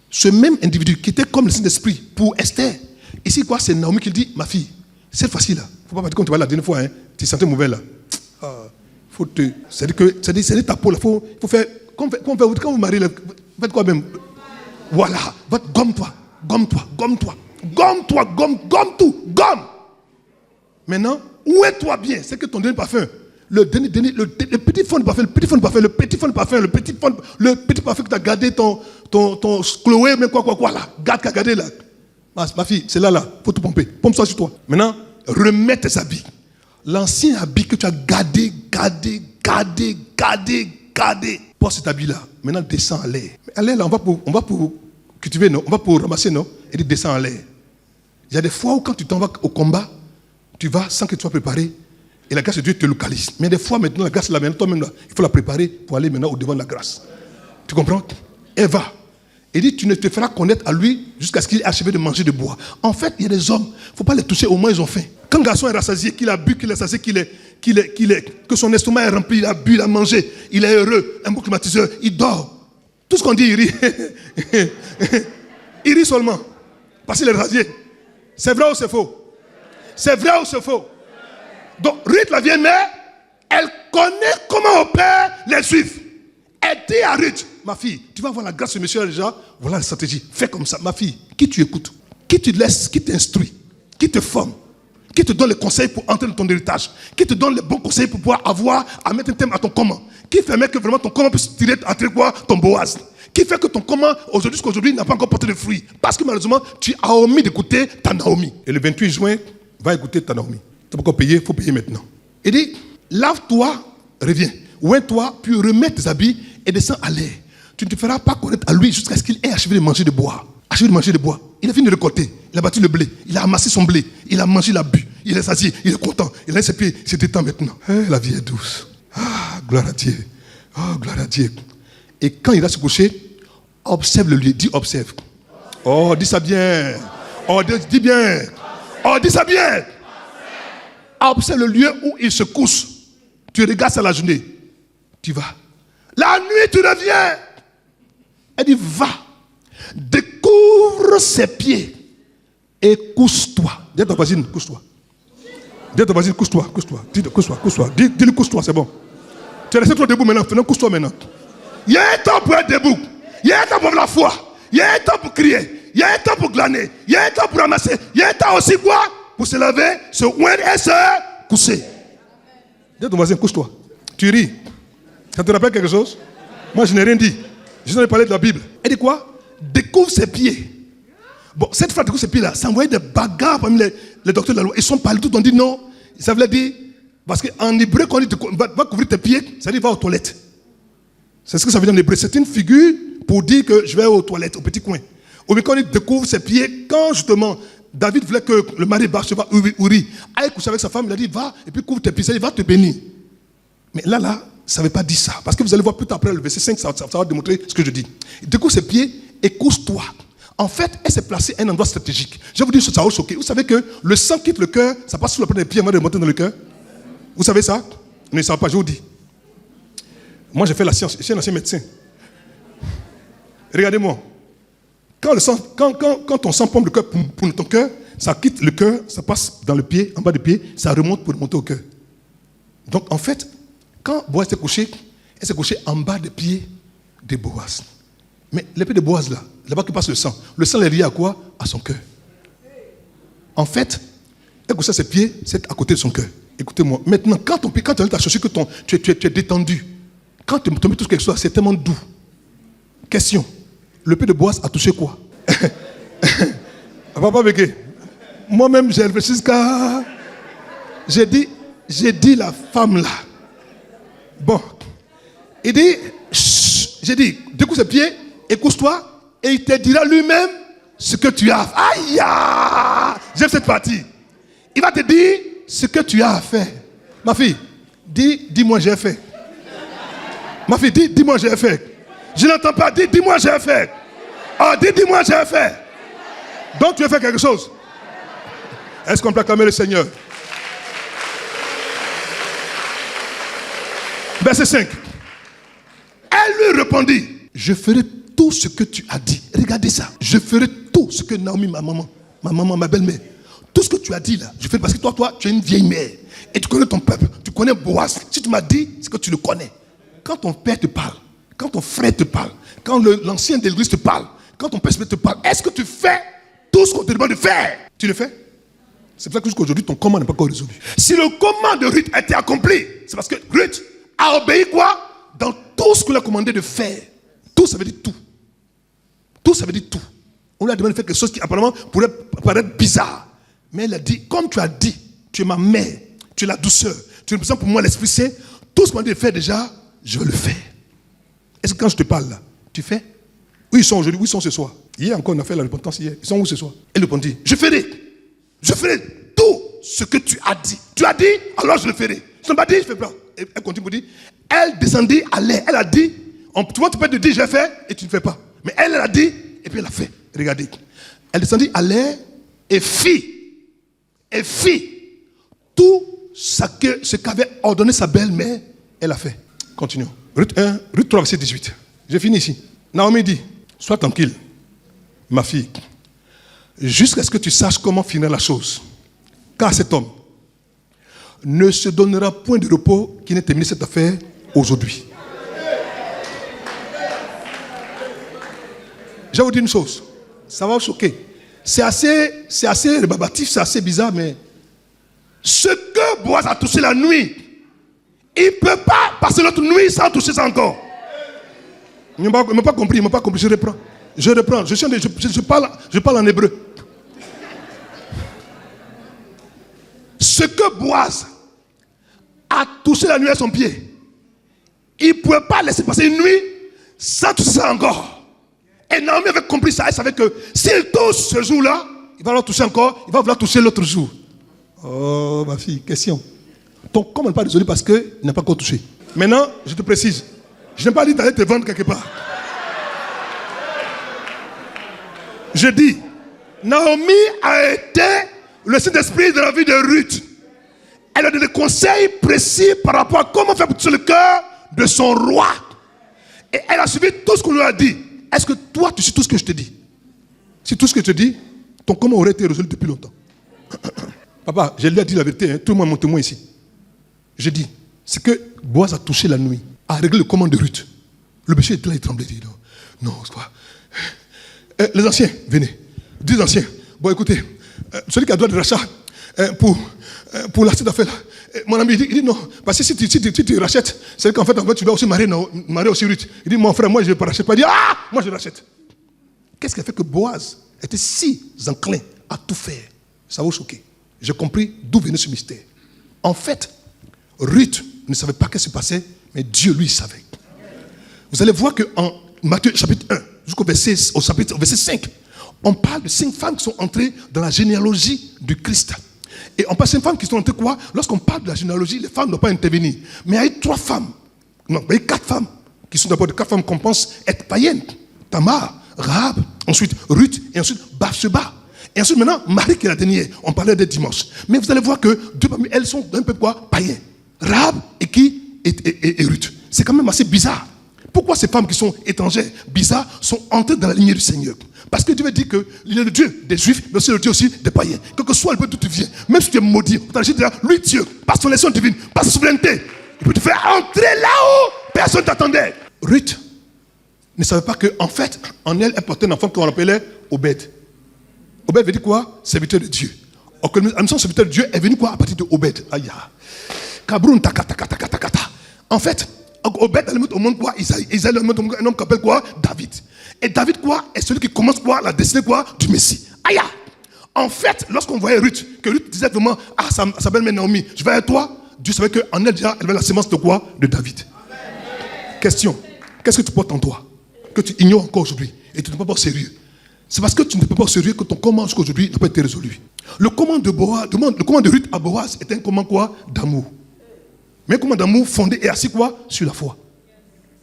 Ce même individu qui était comme le Saint-Esprit pour Esther, ici quoi? C'est Naomi qui dit, ma fille, cette fois-ci là, il ne faut pas partir comme tu vas la dernière fois, hein, tu te sentais mauvais là. Faut te, c'est ta peau là, faut faire, quand vous mariez là, faites quoi même? Voilà, gomme-toi, gomme-toi, gomme-toi, gomme-toi, gomme tout, gomme. Maintenant, oins-toi bien, c'est que ton dernier parfum, le petit fond de parfum, le petit fond de parfum, le petit fond de parfum, le petit parfum que tu as gardé, ton Chloé, mais quoi là, garde qu'à garder là. Ma fille, c'est là, faut tout pomper, pompe ça sur toi. Maintenant, remets tes habits. L'ancien habit que tu as gardé, porte cet habit-là. Maintenant, descends en l'air. En l'air, là, on va pour cultiver, non? On va pour ramasser, non? Et dire, descends en l'air. Il y a des fois où quand tu t'en vas au combat, tu vas sans que tu sois préparé. Et la grâce de Dieu te localise. Mais des fois, maintenant, la grâce, là, maintenant, toi-même, là, il faut la préparer pour aller maintenant au devant de la grâce. Tu comprends? Elle va. Il dit, tu ne te feras connaître à lui jusqu'à ce qu'il ait achevé de manger de bois. En fait, il y a des hommes, il ne faut pas les toucher, au moins ils ont faim. Quand le garçon est rassasié, qu'il a bu, qu'il est rassasié, que son estomac est rempli, il a bu, il a mangé, il est heureux, un bon climatiseur, il dort. Tout ce qu'on dit, il rit. Il rit seulement. Parce qu'il est rasié. C'est vrai ou c'est faux? C'est vrai ou c'est faux? Donc, Ruth, la vieille mère, elle connaît comment opèrent les Juifs. Elle dit à Ruth, ma fille, tu vas voir la grâce de monsieur déjà, voilà la stratégie. Fais comme ça, ma fille. Qui tu écoutes? Qui te laisse? Qui t'instruit? Qui te forme? Qui te donne les conseils pour entrer dans ton héritage? Qui te donne les bons conseils pour pouvoir avoir à mettre un thème à ton comment? Qui permet que vraiment ton comment puisse tirer entre quoi? Ton Boaz? Qui fait que ton comment, aujourd'hui jusqu'à aujourd'hui, n'a pas encore porté de fruits? Parce que malheureusement, tu as omis d'écouter ta Naomi. Et le 28 juin, va écouter ta Naomi. Tu n'as pas encore payé, il faut payer maintenant. Il dit, lave-toi, reviens. Oins-toi, puis remets tes habits et descends à l'air. Tu ne te feras pas connaître à lui jusqu'à ce qu'il ait achevé de manger de bois. Achevé de manger de bois. Il a fini de récolter. Il a battu le blé. Il a amassé son blé. Il a mangé, il a bu. Il est satisfait. Il est content. Il a ses pieds. Il se détend maintenant. La vie est douce. Gloire à Dieu. Oh, gloire à Dieu. Et quand il va se coucher, observe le lieu. Dis observe. Oh, dis ça bien. Oh, dis bien. Oh, dis ça bien. Observe le lieu où il se couche. Tu regardes ça la journée. Tu vas. La nuit, tu reviens. Elle dit, va. Découvre ses pieds. Et couche-toi. Dis à ta voisine, couche-toi. Dis à ta voisine, couche-toi, couche-toi. Dis-le, couche-toi, couche-toi. Dis-le, couche-toi, c'est bon. Tu es resté trop debout maintenant. Couche-toi maintenant. Il y a un temps pour être debout. Il y a un temps pour avoir la foi. Il y a un temps pour crier. Il y a un temps pour glaner. Il y a un temps pour ramasser. Il y a un temps aussi quoi? Pour se lever, se oindre et se coucher. Dis à ton voisin, couche-toi. Tu ris. Ça te rappelle quelque chose? Moi, je n'ai rien dit. Je n'en ai parlé de la Bible. Elle dit quoi? Découvre ses pieds. Bon, cette fois, découvre ses pieds là, ça envoyait des bagarres parmi les docteurs de la loi. Ils sont parlés, tout ont dit non. Ça voulait dire, parce qu'en hébreu, quand on dit va couvrir tes pieds, ça dit va aux toilettes. C'est ce que ça veut dire en hébreu. C'est une figure pour dire que je vais aux toilettes, au petit coin. Ou bien quand il découvre ses pieds, quand justement David voulait que le mari Bathsheba Uri aille coucher avec sa femme, il a dit va et puis couvre tes pieds, il va te bénir. Mais là, ça ne veut pas dire ça. Parce que vous allez voir plus tard après le verset 5, ça va démontrer ce que je dis. Il découvre ses pieds et couche-toi. En fait, elle s'est placée à un endroit stratégique. Je vais vous dire, ça va vous choquer. Vous savez que le sang quitte le cœur, ça passe sous la pointe des pieds avant de monter dans le cœur. Vous savez ça? Ne le savez pas, je vous dis. Moi, j'ai fait la science. Je suis un ancien médecin. Regardez-moi. Quand ton sang pompe le cœur pour ton cœur, ça quitte le cœur, ça passe dans le pied, en bas du pied, ça remonte pour remonter au cœur. Donc, en fait, quand Boaz s'est couché, elle s'est couchée en bas des pieds de Boaz. Mais les pieds de Boaz, là-bas qui passe le sang est lié à quoi? À son cœur. En fait, elle couchait ses pieds, c'est à côté de son cœur. Écoutez-moi, maintenant, quand tu as cherché que tu es détendu, quand tu mets tout quelque chose, c'est tellement doux. Question, le pied de Boaz a touché quoi? Papa Bégué, moi-même j'ai réfléchi jusqu'à... J'ai dit la femme là. Bon, il dit, j'ai dit, découvre ses pieds, écoute-toi, et il te dira lui-même ce que tu as. Aïe! J'aime cette partie. Il va te dire ce que tu as à faire. Ma fille, dis-moi j'ai fait. Ma fille, dis-moi j'ai fait. Je n'entends pas, dis-moi j'ai fait. Oh, dis-moi j'ai fait. Donc tu as fait quelque chose. Est-ce qu'on peut acclamer le Seigneur? Verset 5. Elle lui répondit, je ferai tout ce que tu as dit. Regardez ça. Je ferai tout ce que Naomi, ma belle-mère, tout ce que tu as dit là, je ferai parce que toi, tu es une vieille mère. Et tu connais ton peuple. Tu connais Boaz. Si tu m'as dit, c'est que tu le connais. Quand ton père te parle, quand ton frère te parle, quand l'ancien de l'église te parle, quand ton père te parle, est-ce que tu fais tout ce qu'on te demande de faire? Tu le fais? C'est pour ça que jusqu'à aujourd'hui, ton commande n'est pas encore résolu. Si le commande de Ruth a été accompli, c'est parce que Ruth a obéi quoi? Dans tout ce qu'on lui a commandé de faire. Tout, ça veut dire tout. Tout, ça veut dire tout. On lui a demandé de faire quelque chose qui apparemment pourrait paraître bizarre. Mais elle a dit, comme tu as dit, tu es ma mère, tu es la douceur, tu représentes pour moi l'Esprit Saint, tout ce qu'on m'a dit de faire déjà, je vais le faire. Est-ce que quand je te parle là, tu fais? Où ils sont aujourd'hui? Où ils sont ce soir? Hier encore, on a fait la repentance hier. Ils sont où ce soir? Elle répondit, je ferai tout ce que tu as dit. Tu as dit, alors je le ferai. Tu n'as pas dit, je ne fais pas. Et elle continue pour dire, elle descendit à l'air. Elle a dit, tu vois, tu peux te dire, j'ai fait, et tu ne fais pas. Mais elle a dit, et puis elle a fait. Regardez. Elle descendit à l'air et fit tout ce qu'avait ordonné sa belle-mère, elle a fait. Continuons. Ruth 3, verset 18. J'ai fini ici. Naomi dit, sois tranquille, ma fille, jusqu'à ce que tu saches comment finir la chose. Car cet homme ne se donnera point de repos qui n'ait terminé cette affaire aujourd'hui. Je vais vous dire une chose, ça va vous choquer. C'est assez rébarbatif, c'est assez bizarre, mais ce que Boaz a touché la nuit, il ne peut pas passer l'autre nuit sans toucher ça encore. Il ne m'a pas compris, je reprends. Je parle en hébreu. Ce que Boaz a touché la nuit à son pied, il ne pouvait pas laisser passer une nuit sans toucher ça encore. Et Naomi avait compris ça, elle savait que s'il touche ce jour-là, il va vouloir toucher encore, il va vouloir toucher l'autre jour. Oh ma fille, question. Donc comment ne pas désolé parce qu'il n'a pas encore touché. Maintenant, je te précise, je n'ai pas dit d'aller te vendre quelque part. Je dis, Naomi a été le Saint-Esprit de la vie de Ruth. Elle a donné des conseils précis par rapport à comment faire pour toucher le cœur de son roi. Et elle a suivi tout ce qu'on lui a dit. Est-ce que toi, tu sais tout ce que je te dis? Si tout ce que je te dis, ton comment aurait été résolu depuis longtemps. Papa, je lui ai dit la vérité, hein, tout le monde est mon témoin ici. Je dis, c'est que Boaz a touché la nuit, a réglé le commande de Ruth. Le monsieur était là, il tremblait. Il dit non, c'est quoi? Les anciens, venez. 10 anciens. Bon, écoutez, celui qui a droit de rachat pour l'achat d'affaires, mon ami, il dit non. Parce que si tu rachètes, c'est qu'en fait, tu dois aussi marier aussi Ruth. Il dit, mon frère, moi, je ne vais pas racheter. Il dit, moi, je rachète. Qu'est-ce qui a fait que Boaz était si enclin à tout faire? Ça va vous choquer. J'ai compris d'où venait ce mystère. En fait, Ruth ne savait pas ce qui se passait, mais Dieu, lui, savait. Vous allez voir qu'en Matthieu chapitre 1, jusqu'au verset 5, on parle de 5 femmes qui sont entrées dans la généalogie du Christ. Et on parle de 5 femmes qui sont entrées quoi? Lorsqu'on parle de la généalogie, les femmes ne doivent pas intervenir. Mais il y a eu 3 femmes. Non, il y a eu 4 femmes. Qui sont d'abord 4 femmes qu'on pense être païennes. Tamar, Rahab, ensuite Ruth, et ensuite Bathsheba. Et ensuite maintenant, Marie qui est la dernière. On parlait des dimanches. Mais vous allez voir que 2 parmi elles sont d'un peu quoi? Païens. Rahab et qui? Et Ruth. C'est quand même assez bizarre. Pourquoi ces femmes qui sont étrangères, bizarres, sont entrées dans la lignée du Seigneur? Parce que Dieu veut dire qu'il est le Dieu des Juifs, mais aussi le Dieu aussi des païens. Quel que soit le peuple d'où tu viens, même si tu es maudit, lui Dieu, par son élection divine, par sa souveraineté, il peut te faire entrer là-haut, personne ne t'attendait. Ruth ne savait pas qu'en fait, en elle, elle portait un enfant qu'on appelait Obed. Obed veut dire quoi? Serviteur de Dieu. La mission serviteur de Dieu est venue quoi? À partir de Obed. Aïe. Kabroun takata. En fait, Obed allait mettre au monde quoi? Isaïe allait mettre au monde un homme qui s'appelle quoi? David. Et David quoi? Est celui qui commence quoi? La destinée quoi? Du Messie. Aïe. En fait, lorsqu'on voyait Ruth, que Ruth disait vraiment, sa belle-mère Naomi, je vais avec toi, Dieu savait qu'en elle déjà, elle avait la sémence de quoi? De David. Amen. Question, qu'est-ce que tu portes en toi? Que tu ignores encore aujourd'hui et tu ne peux pas au sérieux. C'est parce que tu ne peux pas au sérieux que ton comment jusqu'à aujourd'hui n'a pas été résolu. Le comment de Ruth à Boaz était un comment quoi? D'amour. Mais un comment d'amour fondé et assis quoi? Sur la foi.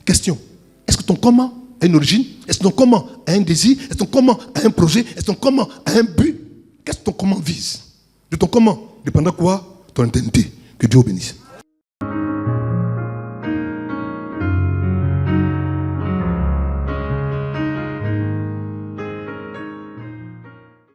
Question, est-ce que ton comment a une origine? Est-ce que ton comment a un désir? Est-ce que ton comment a un projet? Est-ce que ton comment a un but? Qu'est-ce que ton comment vise? De ton comment dépendra quoi? Ton intensité. Que Dieu bénisse.